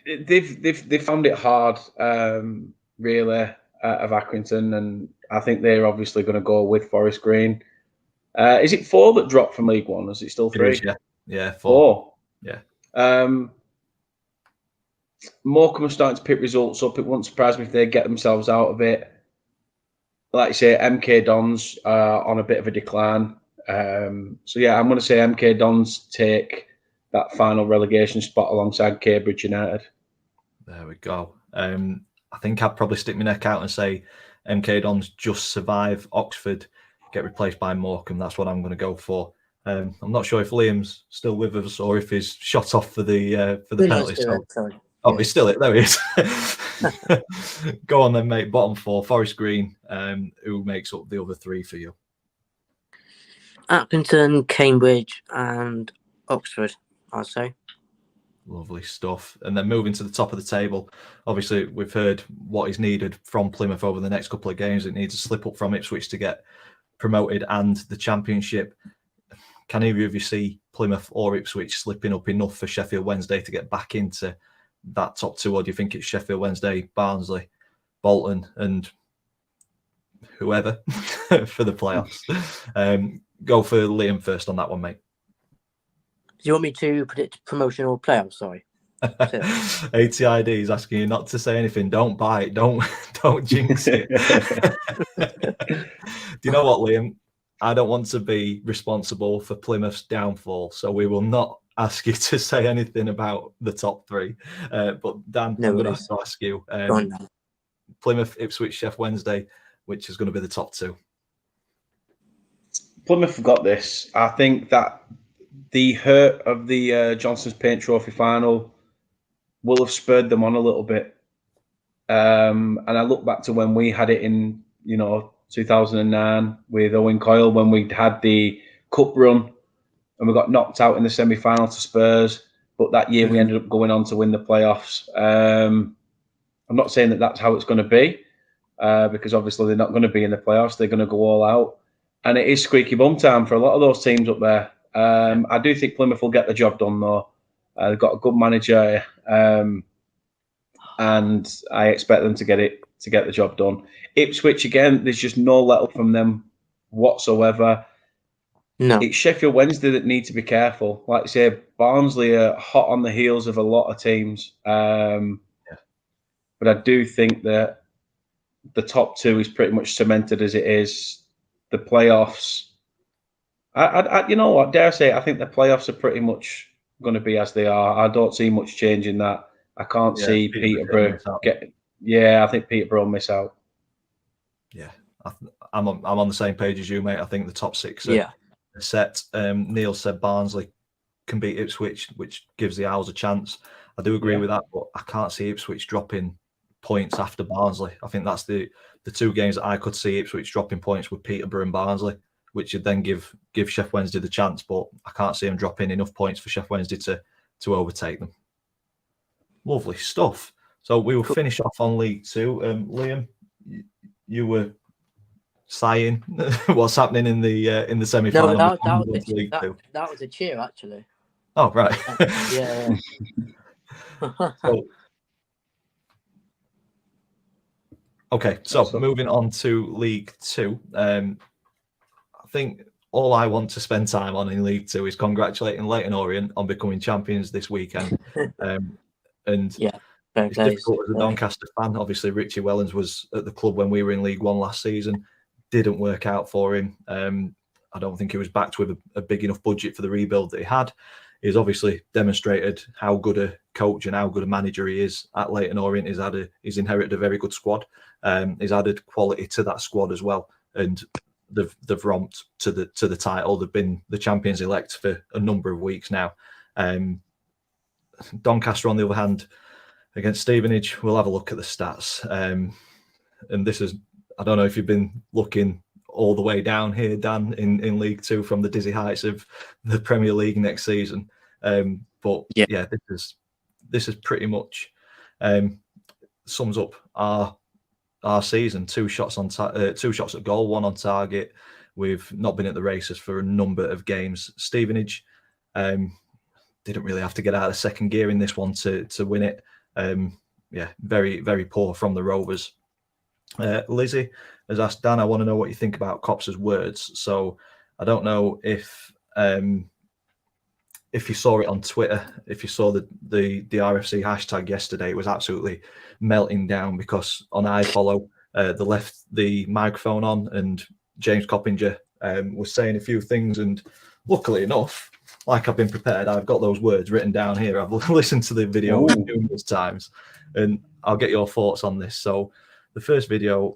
they've found it hard, really, of Accrington, and I think they're obviously going to go with Forest Green. Is it 4 that dropped from League One? Is it still 3? It is, yeah, 4. Yeah. Morecambe are starting to pick results up. It wouldn't surprise me if they get themselves out of it. Like you say, MK Dons are on a bit of a decline. So yeah, I'm going to say MK Dons take that final relegation spot alongside Cambridge United. There we go. I think I'd probably stick my neck out and say MK Dons just survive. Oxford get replaced by Morecambe. That's what I'm going to go for. I'm not sure if Liam's still with us or if he's shot off for the penalty. Oh, he's still it. There he is. Go on then, mate. Bottom 4, Forest Green. Who makes up the other 3 for you? Accrington, Cambridge, and Oxford, I'll say. Lovely stuff. And then moving to the top of the table, obviously we've heard what is needed from Plymouth over the next couple of games. It needs a slip up from Ipswich to get promoted and the Championship. Can either of you see Plymouth or Ipswich slipping up enough for Sheffield Wednesday to get back into that top 2, or do you think it's Sheffield Wednesday, Barnsley, Bolton, and whoever for the playoffs? Go for Liam first on that one, mate. Do you want me to predict promotion or playoffs? Sorry. ATID is asking you not to say anything. Don't bite. Don't jinx it. Do you know what, Liam? I don't want to be responsible for Plymouth's downfall, so we will not ask you to say anything about the top 3. But Dan, I'm going to have to ask you. Plymouth, Ipswich, Sheffield Wednesday, which is going to be the top 2? Plymouth have got this. I think that the hurt of the Johnson's Paint Trophy final will have spurred them on a little bit. And I look back to when we had it in, 2009 with Owen Coyle, when we had the cup run and we got knocked out in the semi-final to Spurs. But that year we ended up going on to win the playoffs. I'm not saying that that's how it's going to be. because obviously they're not going to be in the playoffs. They're going to go all out. And it is squeaky bum time for a lot of those teams up there. I do think Plymouth will get the job done, though. They've got a good manager, and I expect them to get the job done. Ipswich, again, there's just no let up from them whatsoever. No. It's Sheffield Wednesday that need to be careful. Like I say, Barnsley are hot on the heels of a lot of teams. But I do think that the top two is pretty much cemented as it is. The playoffs, you know what, dare I say, I think the playoffs are pretty much going to be as they are. I don't see much change in that. I can't see Peterborough get. Yeah, I think Peterborough will miss out. Yeah, I'm on the same page as you, mate. I think the top six are set. Neil said Barnsley can beat Ipswich, which gives the Owls a chance. I do agree with that, but I can't see Ipswich dropping points after Barnsley. I think that's the two games that I could see Ipswich dropping points with Peterborough and Barnsley, which would then give Sheff Wednesday the chance, but I can't see them dropping enough points for Sheff Wednesday to overtake them. Lovely stuff. So we will finish off on League Two. Liam, you were sighing. What's happening in the semi-final? No, that was a cheer, actually. Oh, right. Yeah. Okay, so moving on to League Two. I think all I want to spend time on in League Two is congratulating Leyton Orient on becoming champions this weekend. And it's difficult as a Doncaster fan. Obviously, Richie Wellens was at the club when we were in League One last season. Didn't work out for him. I don't think he was backed with a big enough budget for the rebuild that he had. He's obviously demonstrated how good a coach and how good a manager he is at Leyton Orient. He's inherited a very good squad. He's added quality to that squad as well, and they've romped to the title. They've been the champions elect for a number of weeks now. Doncaster, on the other hand, against Stevenage, we'll have a look at the stats. And this is, I don't know if you've been looking all the way down here, Dan, in League Two from the dizzy heights of the Premier League next season. But this is pretty much sums up our season. Two shots at goal, one on target. We've not been at the races for a number of games. Stevenage didn't really have to get out of second gear in this one to win it. Very, very poor from the Rovers. Lizzie has asked, Dan, I want to know what you think about Copse's words. So I don't know if you saw it on Twitter, if you saw the RFC hashtag yesterday, it was absolutely melting down because on iFollow, they left the microphone on and James Coppinger was saying a few things. And luckily enough, like I've been prepared, I've got those words written down here. I've listened to the video numerous times and I'll get your thoughts on this. So the first video,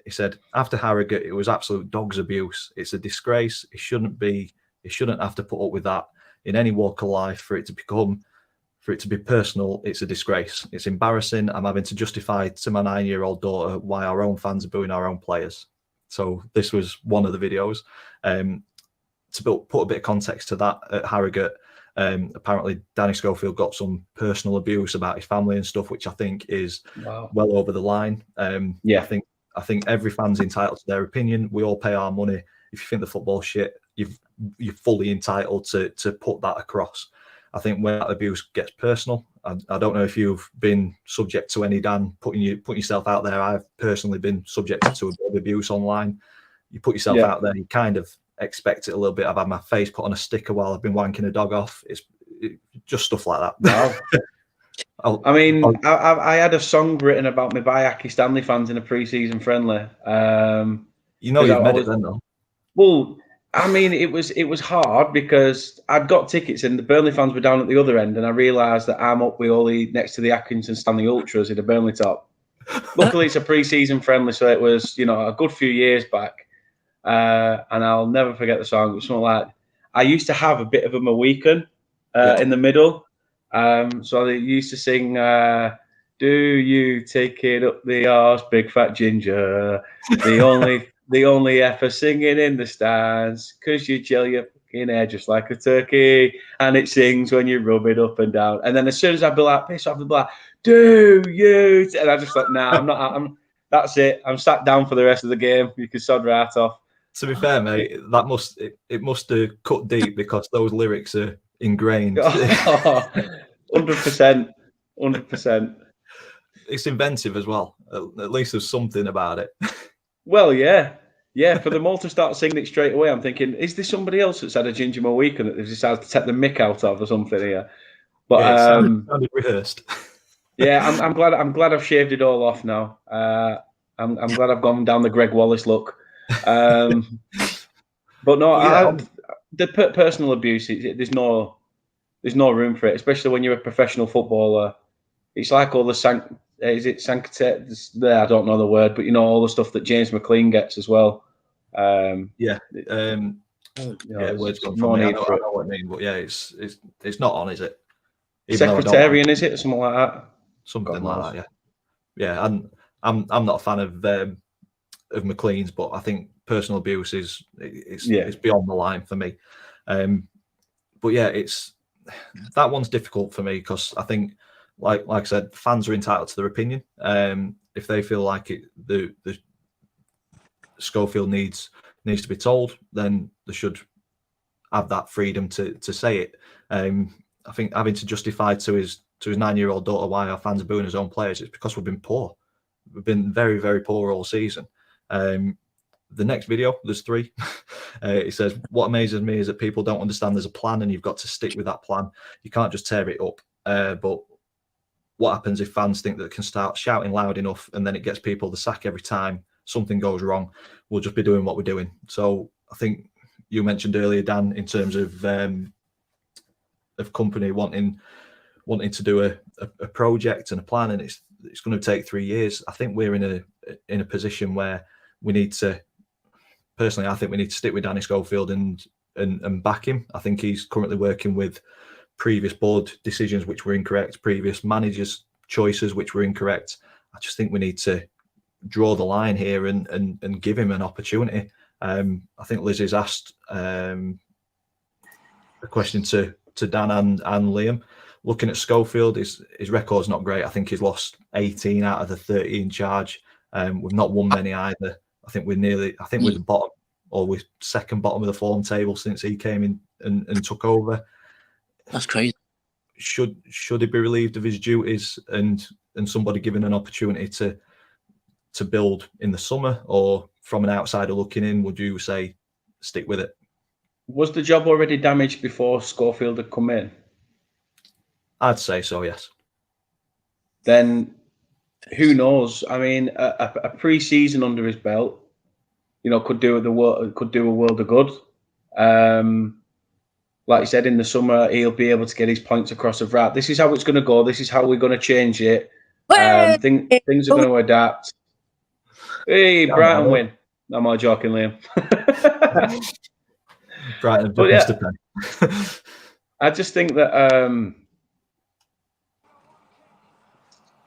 he said, after Harrogate, it was absolute dog's abuse. It's a disgrace. It shouldn't have to put up with that in any walk of life. For it to be personal, it's a disgrace. It's embarrassing. I'm having to justify to my 9-year-old daughter why our own fans are booing our own players. So this was one of the videos. To put a bit of context to that, at Harrogate, apparently Danny Schofield got some personal abuse about his family and stuff, which I think is well over the line. I think every fan's entitled to their opinion. We all pay our money. If you think the football's shit, you're fully entitled to put that across. I think when that abuse gets personal, I don't know if you've been subject to any, Dan, putting yourself out there. I've personally been subjected to a bit of abuse online. You put yourself out there, you kind of expect it a little bit. I've had my face put on a sticker while I've been wanking a dog off. It's just stuff like that. Wow. I had a song written about me by Aki Stanley fans in a pre-season friendly. You've made it then, though. Well, I mean, it was hard because I'd got tickets and the Burnley fans were down at the other end, and I realised that I'm up with all next to the Atkinson Stanley Ultras in a Burnley top. Luckily, it's a pre-season friendly, so it was a good few years back, and I'll never forget the song. It was something like, I used to have a bit of a Mohican in the middle, so they used to sing, "Do you take it up the arse, big fat ginger? The only ever singing in the stands, 'cause you gel your fucking hair just like a turkey, and it sings when you rub it up and down." And then as soon as I'd be like, piss off, I'd be like, "Do you?" And I just like, nah, I'm not. That's it. I'm sat down for the rest of the game. You can sod right off. To be fair, mate, it must have cut deep because those lyrics are ingrained. 100%. 100%. It's inventive as well. At least there's something about it. Well, yeah. Yeah, for them all to start singing it straight away, I'm thinking, is there somebody else that's had a Ginger Mo weekend that they've decided to take the mick out of or something here? But Yeah, it sounded rehearsed. yeah, I'm glad I've shaved it all off now. I'm glad I've gone down the Greg Wallace look. But no, Yeah. the personal abuse, there's no room for it, especially when you're a professional footballer. It's like all the sanctity? I don't know the word, but you know all the stuff that James McLean gets as well. Yeah. Words gone from me. I know what I mean, but yeah, it's not on, is it? Even Secretarian, is it, or something like that? Something like that, yeah. And I'm not a fan of McLean's, but I think personal abuse is beyond the line for me. But yeah, that one's difficult for me because I think, like I said, fans are entitled to their opinion. If they feel like the Schofield needs to be told, then they should have that freedom to say it. I think having to justify to his 9-year-old daughter why our fans are booing his own players, it's because we've been poor. We've been very, very poor all season. The next video, there's 3. It says, what amazes me is that people don't understand there's a plan and you've got to stick with that plan. You can't just tear it up. But what happens if fans think that they can start shouting loud enough and then it gets people the sack every time something goes wrong? We'll just be doing what we're doing. So I think you mentioned earlier, Dan, in terms of company wanting to do a project and a plan, and it's going to take 3 years. I think we're in a position where we need to. Personally, I think we need to stick with Danny Schofield and back him. I think he's currently working with previous board decisions which were incorrect, previous managers' choices which were incorrect. I just think we need to draw the line here and give him an opportunity. I think Liz has asked a question to Dan and Liam. Looking at Schofield, his record's not great. I think he's lost 18 out of the 30 in charge. We've not won many either. I think we're the bottom, or we're second bottom of the form table since he came in and took over. That's crazy. Should he be relieved of his duties and somebody given an opportunity to build in the summer, or from an outsider looking in, would you say stick with it? Was the job already damaged before Schofield had come in? I'd say so, yes. Then who knows? I mean, a pre-season under his belt, could do a world of good. Like you said, in the summer, he'll be able to get his points across of right. This is how it's going to go. This is how we're going to change it. Things are going to adapt. Hey, Brighton win. I'm not joking, Liam. Brighton, but yeah, I just think that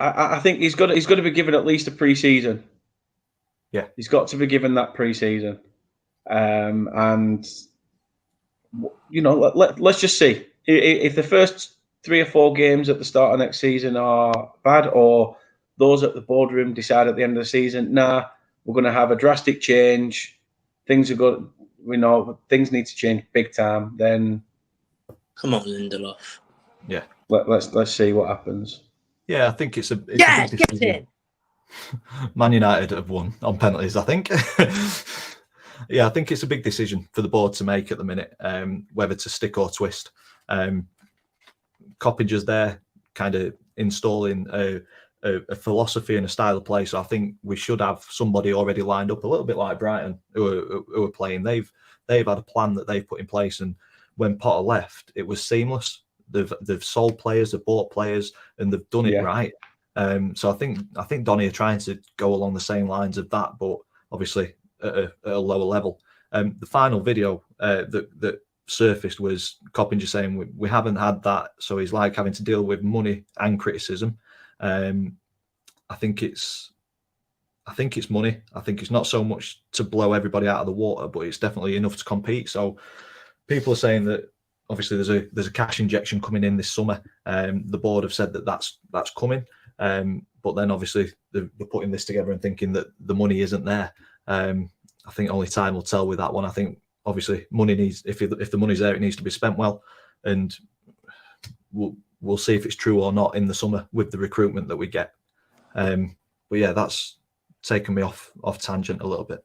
I think he's got to be given at least a pre-season. Yeah, he's got to be given that pre-season, and let's just see if the first 3 or 4 games at the start of next season are bad, or those at the boardroom decide at the end of the season, we're going to have a drastic change. Things are good. We know things need to change big time. Then come on, Lindelof. Yeah, let's see what happens. Yeah, I think it's a big get decision. in. Man United have won on penalties, I think. Yeah, I think it's a big decision for the board to make at the minute, whether to stick or twist. Coppinger's there, kind of installing a philosophy and a style of play. So I think we should have somebody already lined up, a little bit like Brighton, who are playing. They've had a plan that they've put in place, and when Potter left, it was seamless. They've sold players, they've bought players, and they've done it right. So I think Donny are trying to go along the same lines of that, but obviously at a lower level. The final video that surfaced was Coppinger saying we haven't had that, so he's like having to deal with money and criticism. I think it's money. I think it's not so much to blow everybody out of the water, but it's definitely enough to compete. So people are saying that obviously there's a cash injection coming in this summer. The board have said that that's coming, but then obviously they're putting this together and thinking that the money isn't there. I think only time will tell with that one. I think obviously money needs, if the money's there, it needs to be spent well, and we'll see if it's true or not in the summer with the recruitment that we get. But yeah, that's taken me off tangent a little bit.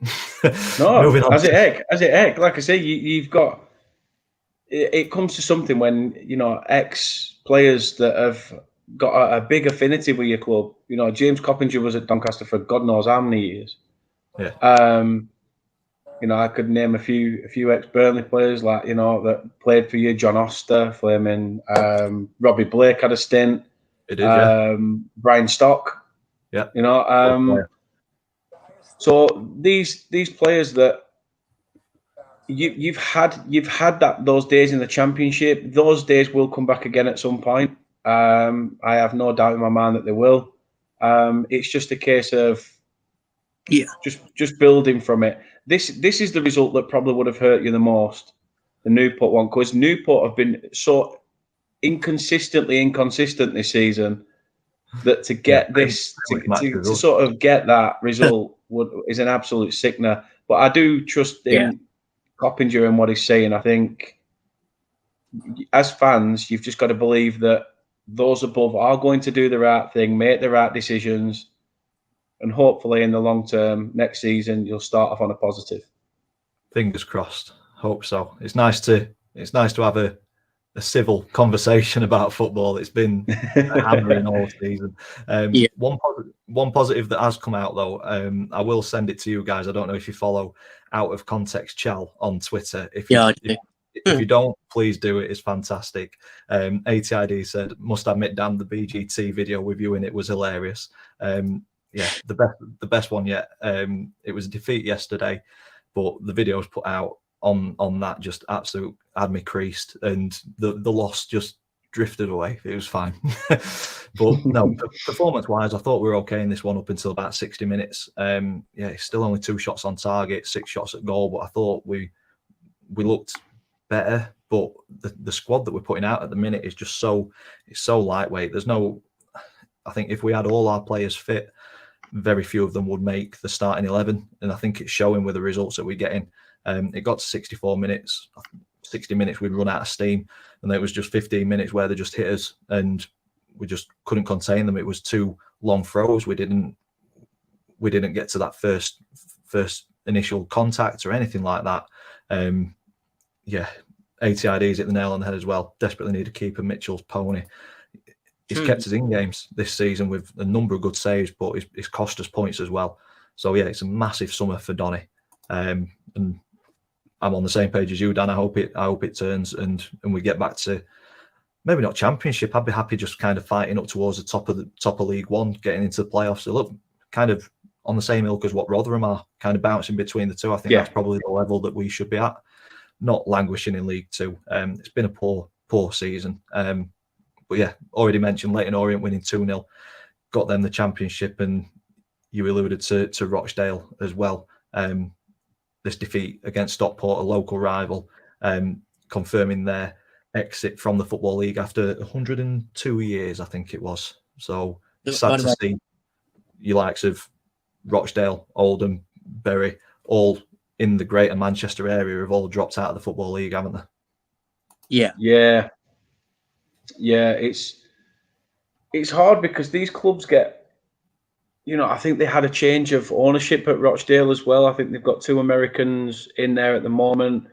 No, Moving on. as it heck. Like I say, you've got. It comes to something when ex players that have got a big affinity with your club. James Coppinger was at Doncaster for God knows how many years. Yeah. I could name a few ex-Burnley players that played for you. John Oster, Flaming, Robbie Blake had a stint. It is, yeah. Brian Stock. Yeah. So these players that you've had those days in the Championship, those days will come back again at some point. I have no doubt in my mind that they will. It's just a case of just building from it. This is the result that probably would have hurt you the most, the Newport one, because Newport have been so inconsistent this season that to get to sort of get that result is an absolute sickener. But I do trust in Coppinger and what he's saying. I think as fans, you've just got to believe that those above are going to do the right thing, make the right decisions, and hopefully in the long term, next season, you'll start off on a positive. Fingers crossed. Hope so. It's nice to have a civil conversation about football. It's been hammering all season. One positive that has come out though, I will send it to you guys. I don't know if you follow Out of Context Chal on Twitter. If you don't, please do it. It's fantastic. ATID said, "Must admit, Dan, the BGT video with you in it was hilarious." The best one yet. It was a defeat yesterday, but the videos put out on that just absolute had me creased, and the loss just drifted away. It was fine. But no, performance wise, I thought we were okay in this one up until about 60 minutes. Still only 2 shots on target, 6 shots at goal, but I thought we looked better. But the squad that we're putting out at the minute is just so lightweight. I think if we had all our players fit, very few of them would make the starting 11, and I think it's showing with the results that we're getting. It got to 64 minutes, 60 minutes, we'd run out of steam, and it was just 15 minutes where they just hit us, and we just couldn't contain them. It was 2 long throws. We didn't get to that first initial contact or anything like that. ATID's hit the nail on the head as well. Desperately need to keep a Mitchell's pony. He's kept us in games this season with a number of good saves, but it's cost us points as well. So yeah, it's a massive summer for Donny, and I'm on the same page as you, Dan. I hope it turns and we get back to maybe not Championship. I'd be happy just kind of fighting up towards the top of League One, getting into the playoffs. So look, kind of on the same ilk as what Rotherham are, kind of bouncing between the two. I think that's probably the level that we should be at, not languishing in League Two. It's been a poor season. But yeah, already mentioned Leyton Orient winning 2-0, got them the Championship, and you alluded to Rochdale as well. This defeat against Stockport, a local rival, confirming their exit from the Football League after 102 years, I think it was. So sad to see your likes of Rochdale, Oldham, Bury, all in the Greater Manchester area have all dropped out of the Football League, haven't they? Yeah. It's hard because these clubs get, I think they had a change of ownership at Rochdale as well. I think they've got 2 Americans in there at the moment.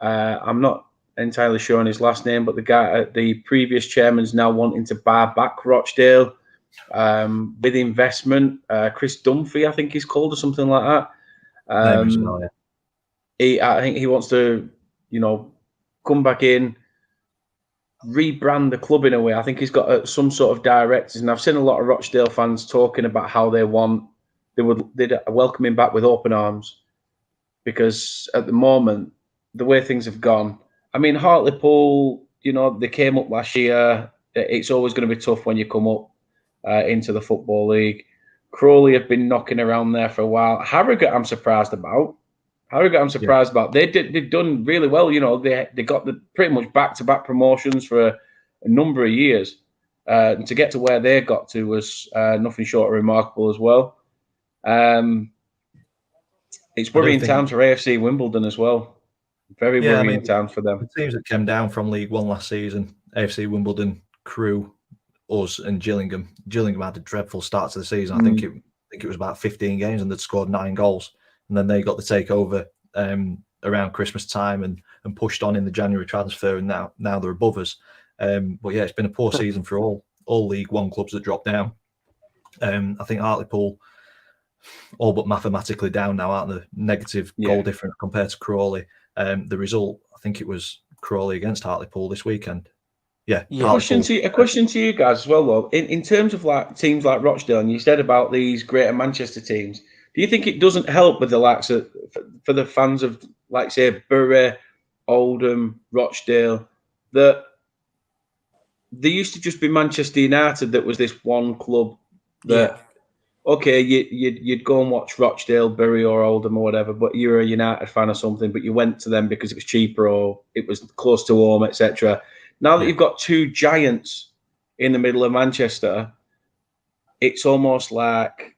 I'm not entirely sure on his last name, but the previous chairman's now wanting to buy back Rochdale with investment. Chris Dunphy, I think he's called, or something like that. I think he wants to, come back in, rebrand the club in a way. I think he's got some sort of directors, and I've seen a lot of Rochdale fans talking about how they'd welcome him back with open arms, because at the moment, the way things have gone, I mean, Hartlepool, they came up last year. It's always going to be tough when you come up into the Football League. Crawley have been knocking around there for a while. Harrogate, I'm surprised about. They've done really well. They got the pretty much back-to-back promotions for a number of years. And to get to where they got to was nothing short of remarkable as well. It's worrying times for AFC Wimbledon as well. Very worrying times for them. The teams that came down from League One last season, AFC Wimbledon, Crewe, us, and Gillingham. Gillingham had a dreadful start to the season. I think it was about 15 games and they'd scored 9 goals. And then they got the takeover around Christmas time and pushed on in the January transfer, and now they're above us. But yeah, it's been a poor season for all League One clubs that dropped down. I think Hartlepool all but mathematically down now, aren't they? Negative goal difference compared to Crawley. The result, I think it was Crawley against Hartlepool this weekend. Yeah. A question to you guys as well, though. In terms of like teams like Rochdale, and you said about these Greater Manchester teams, do you think it doesn't help with the likes of for the fans of, like, say, Bury, Oldham, Rochdale, that there used to just be Manchester United that was this one club that, okay, you'd go and watch Rochdale, Bury or Oldham or whatever, but you're a United fan or something, but you went to them because it was cheaper or it was close to home, etc. Now that you've got two giants in the middle of Manchester, it's almost like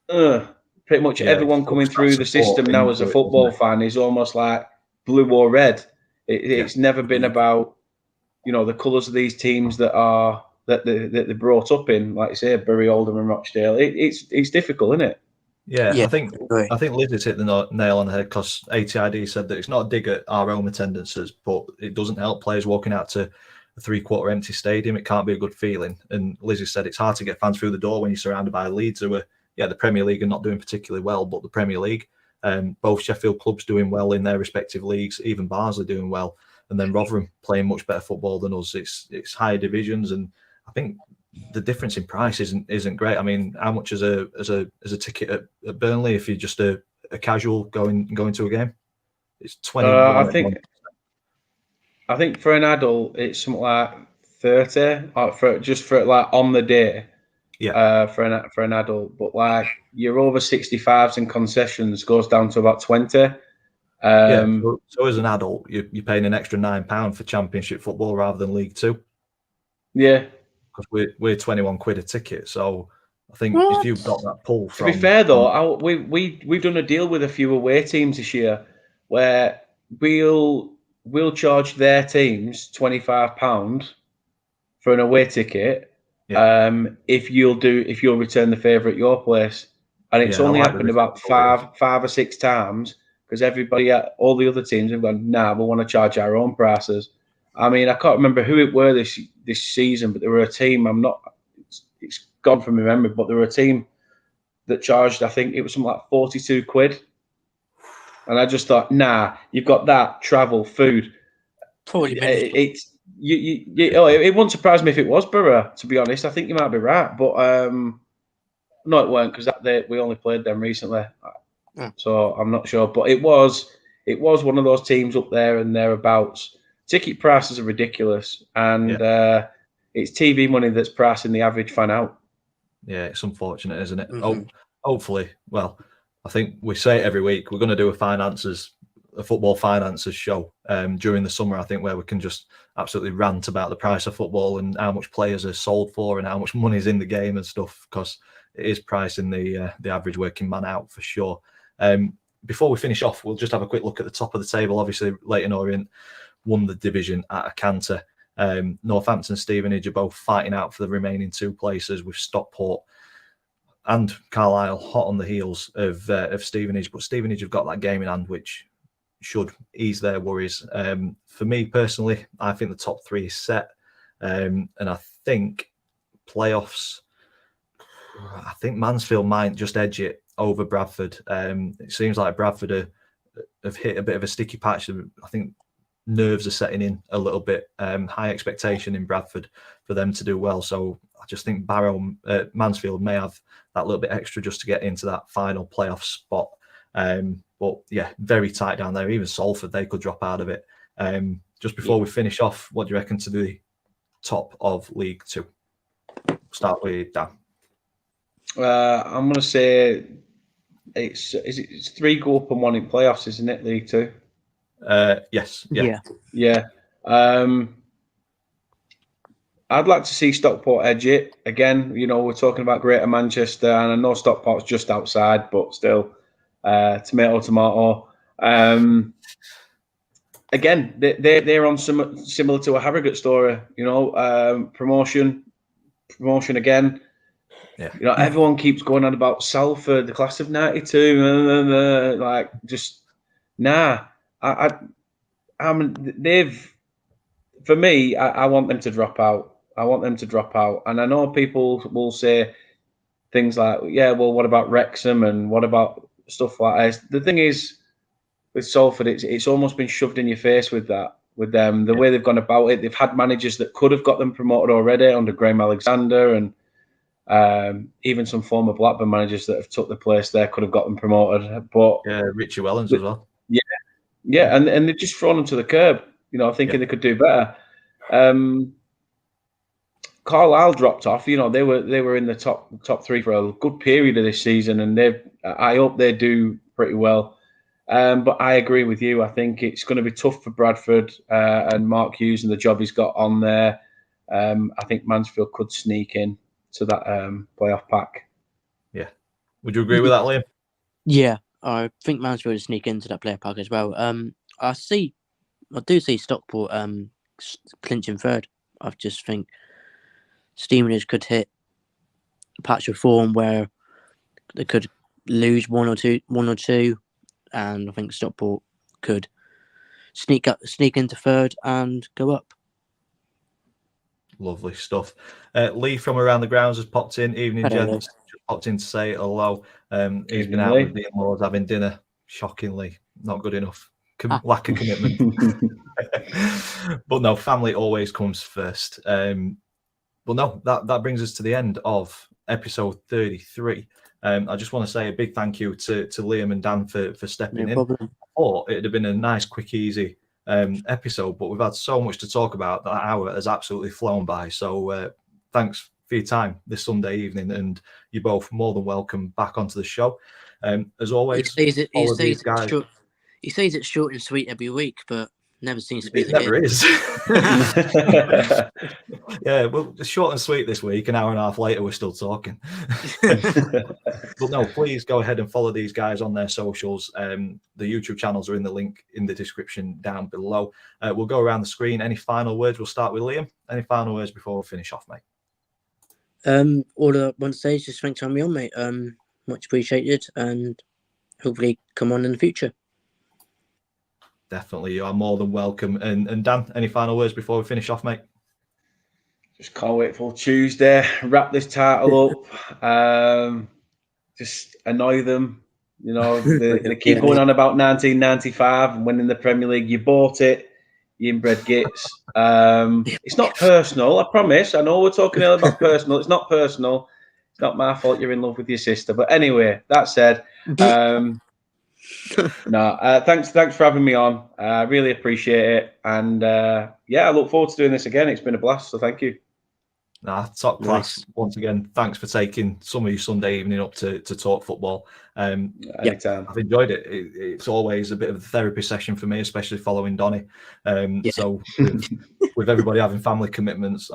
pretty much everyone coming through the system now as a football fan is almost like blue or red. It's never been about, the colours of these teams that they brought up in, like you say, Bury, Oldham and Rochdale. It's difficult, isn't it? Yeah, I think Liz has hit the nail on the head, because ATID said that it's not a dig at our home attendances, but it doesn't help players walking out to a 3/4 empty stadium. It can't be a good feeling. And Liz has said it's hard to get fans through the door when you're surrounded by Leeds who are, the Premier League are not doing particularly well, but the Premier League, both Sheffield clubs doing well in their respective leagues, even Barnsley doing well, and then Rotherham playing much better football than us. It's higher divisions, and I think the difference in price isn't great. I mean, how much is a ticket at Burnley if you're just a casual going to a game? It's 20. I think for an adult it's something like 30 for like on the day. Yeah. For an adult, but like your over 65s and concessions goes down to about 20. So as an adult, you're paying an extra £9 for Championship football rather than League Two. Yeah. Because we're 21 quid a ticket, so I think if you've got that pull from... To be fair though, we've done a deal with a few away teams this year where we'll charge their teams £25 for an away ticket if you'll return the favour at your place, and it's only happened about five or six times because all the other teams have gone, nah, we want to charge our own prices. I mean, I can't remember who it were this season, but there were a team. It's gone from my memory, but there were a team that charged, I think it was something like 42 quid. And I just thought, nah, you've got that, travel, food. Probably it wouldn't surprise me if it was Borough, to be honest. I think you might be right, but no, it weren't, because we only played them recently, so I'm not sure. But it was one of those teams up there and thereabouts. Ticket prices are ridiculous, and it's TV money that's pricing the average fan out. Yeah, it's unfortunate, isn't it? Mm-hmm. Hopefully, well, I think we say it every week, we're going to do a football finances show during the summer, I think, where we can just absolutely rant about the price of football and how much players are sold for and how much money's in the game and stuff, because it is pricing the average working man out for sure. Before we finish off, we'll just have a quick look at the top of the table. Obviously, Leyton Orient won the division at a canter. Northampton and Stevenage are both fighting out for the remaining 2 places, with Stockport and Carlisle hot on the heels of Stevenage. But Stevenage have got that game in hand, which should ease their worries. For me personally, I think the top 3 is set, and I think playoffs. I think Mansfield might just edge it over Bradford. It seems like Bradford have hit a bit of a sticky patch. I think nerves are setting in a little bit. High expectation in Bradford for them to do well. So I just think Mansfield may have that little bit extra just to get into that final playoff spot. But yeah, very tight down there. Even Salford, they could drop out of it. Just before we finish off, what do you reckon to the top of League Two? Start with Dan. I'm going to say it's 3 go up and 1 in playoffs, isn't it, League Two? Yes. Yeah. Yeah. I'd like to see Stockport edge it again. You know, we're talking about Greater Manchester, and I know Stockport's just outside, but still, tomato, tomato. Again, they're on similar to a Harrogate story. You know, promotion again. Yeah. You know, everyone keeps going on about Salford, the class of '92. Like, just nah. They've, for me, I want them to drop out. I want them to drop out. And I know people will say things like, yeah, well, what about Wrexham and what about stuff like this? The thing is, with Salford, it's almost been shoved in your face with that. With them, the way they've gone about it, they've had managers that could have got them promoted already under Graham Alexander, and even some former Blackburn managers that have took the place there could have got them promoted. But Richie Wellens as well. Yeah, and they've just thrown them to the curb, you know, thinking they could do better. Carlisle dropped off. You know, they were in the top three for a good period of this season, and I hope they do pretty well. But I agree with you. I think it's going to be tough for Bradford and Mark Hughes and the job he's got on there. I think Mansfield could sneak in to that playoff pack. Yeah. Would you agree with that, Liam? Yeah, I think Mansfield will sneak into that playoff pack as well. I do see Stockport clinching third. I just think Stevenage could hit a patch of form where they could lose one or two, and I think Stockport could sneak into third and go up. Lovely stuff. Lee from Around the Grounds has popped in. Evening, Hello, gents. Just popped in to say hello. He's been Evening, out Lee. with the in-laws having dinner. Shockingly, not good enough. Lack of commitment. But no, family always comes first. But no, that brings us to the end of episode 33. I just want to say a big thank you to Liam and Dan for stepping in. Problem. Or it'd have been a nice, quick, easy episode, but we've had so much to talk about. That hour has absolutely flown by. So thanks for your time this Sunday evening, and you're both more than welcome back onto the show. As always, He says it's short and sweet every week, but never seems to be it the never case. is. Yeah, well, it's short and sweet this week. An hour and a half later, we're still talking. But no, please go ahead and follow these guys on their socials. The YouTube channels are in the link in the description down below. We'll go around the screen. Any final words? We'll start with Liam. Any final words before we finish off, mate? All I want to say is just thanks for having me on, mate. Much appreciated, and hopefully come on in the future. Definitely, you are more than welcome. And Dan, any final words before we finish off, mate? Just can't wait for Tuesday. Wrap this title up. Just annoy them. You know, they keep going on about 1995 and winning the Premier League. You bought it, you inbred gits. It's not personal, I promise. I know we're talking about personal. It's not personal. It's not my fault you're in love with your sister. But anyway, that said, thanks for having me on. I really appreciate it. And I look forward to doing this again. It's been a blast, so thank you. Top class. Once again, thanks for taking some of your Sunday evening up to talk football. Anytime. I've enjoyed it. It's always a bit of a therapy session for me, especially following Donny. So with everybody having family commitments,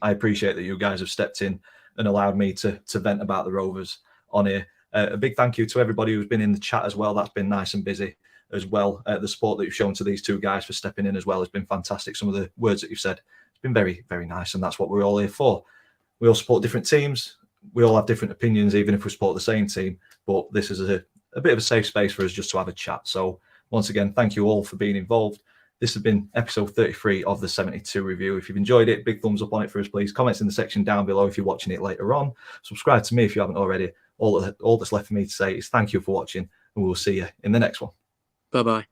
I appreciate that you guys have stepped in and allowed me to vent about the Rovers on here. A big thank you to everybody who's been in the chat as well. That's been nice and busy as well. The support that you've shown to these two guys for stepping in as well has been fantastic. Some of the words that you've said, it's been very, very nice, and that's what we're all here for. We all support different teams. We all have different opinions, even if we support the same team. But this is a bit of a safe space for us just to have a chat. So once again, thank you all for being involved. This has been episode 33 of the 72 review. If you've enjoyed it, big thumbs up on it for us, please. Comments in the section down below if you're watching it later on. Subscribe to me if you haven't already. All that's left for me to say is thank you for watching, and we'll see you in the next one. Bye-bye.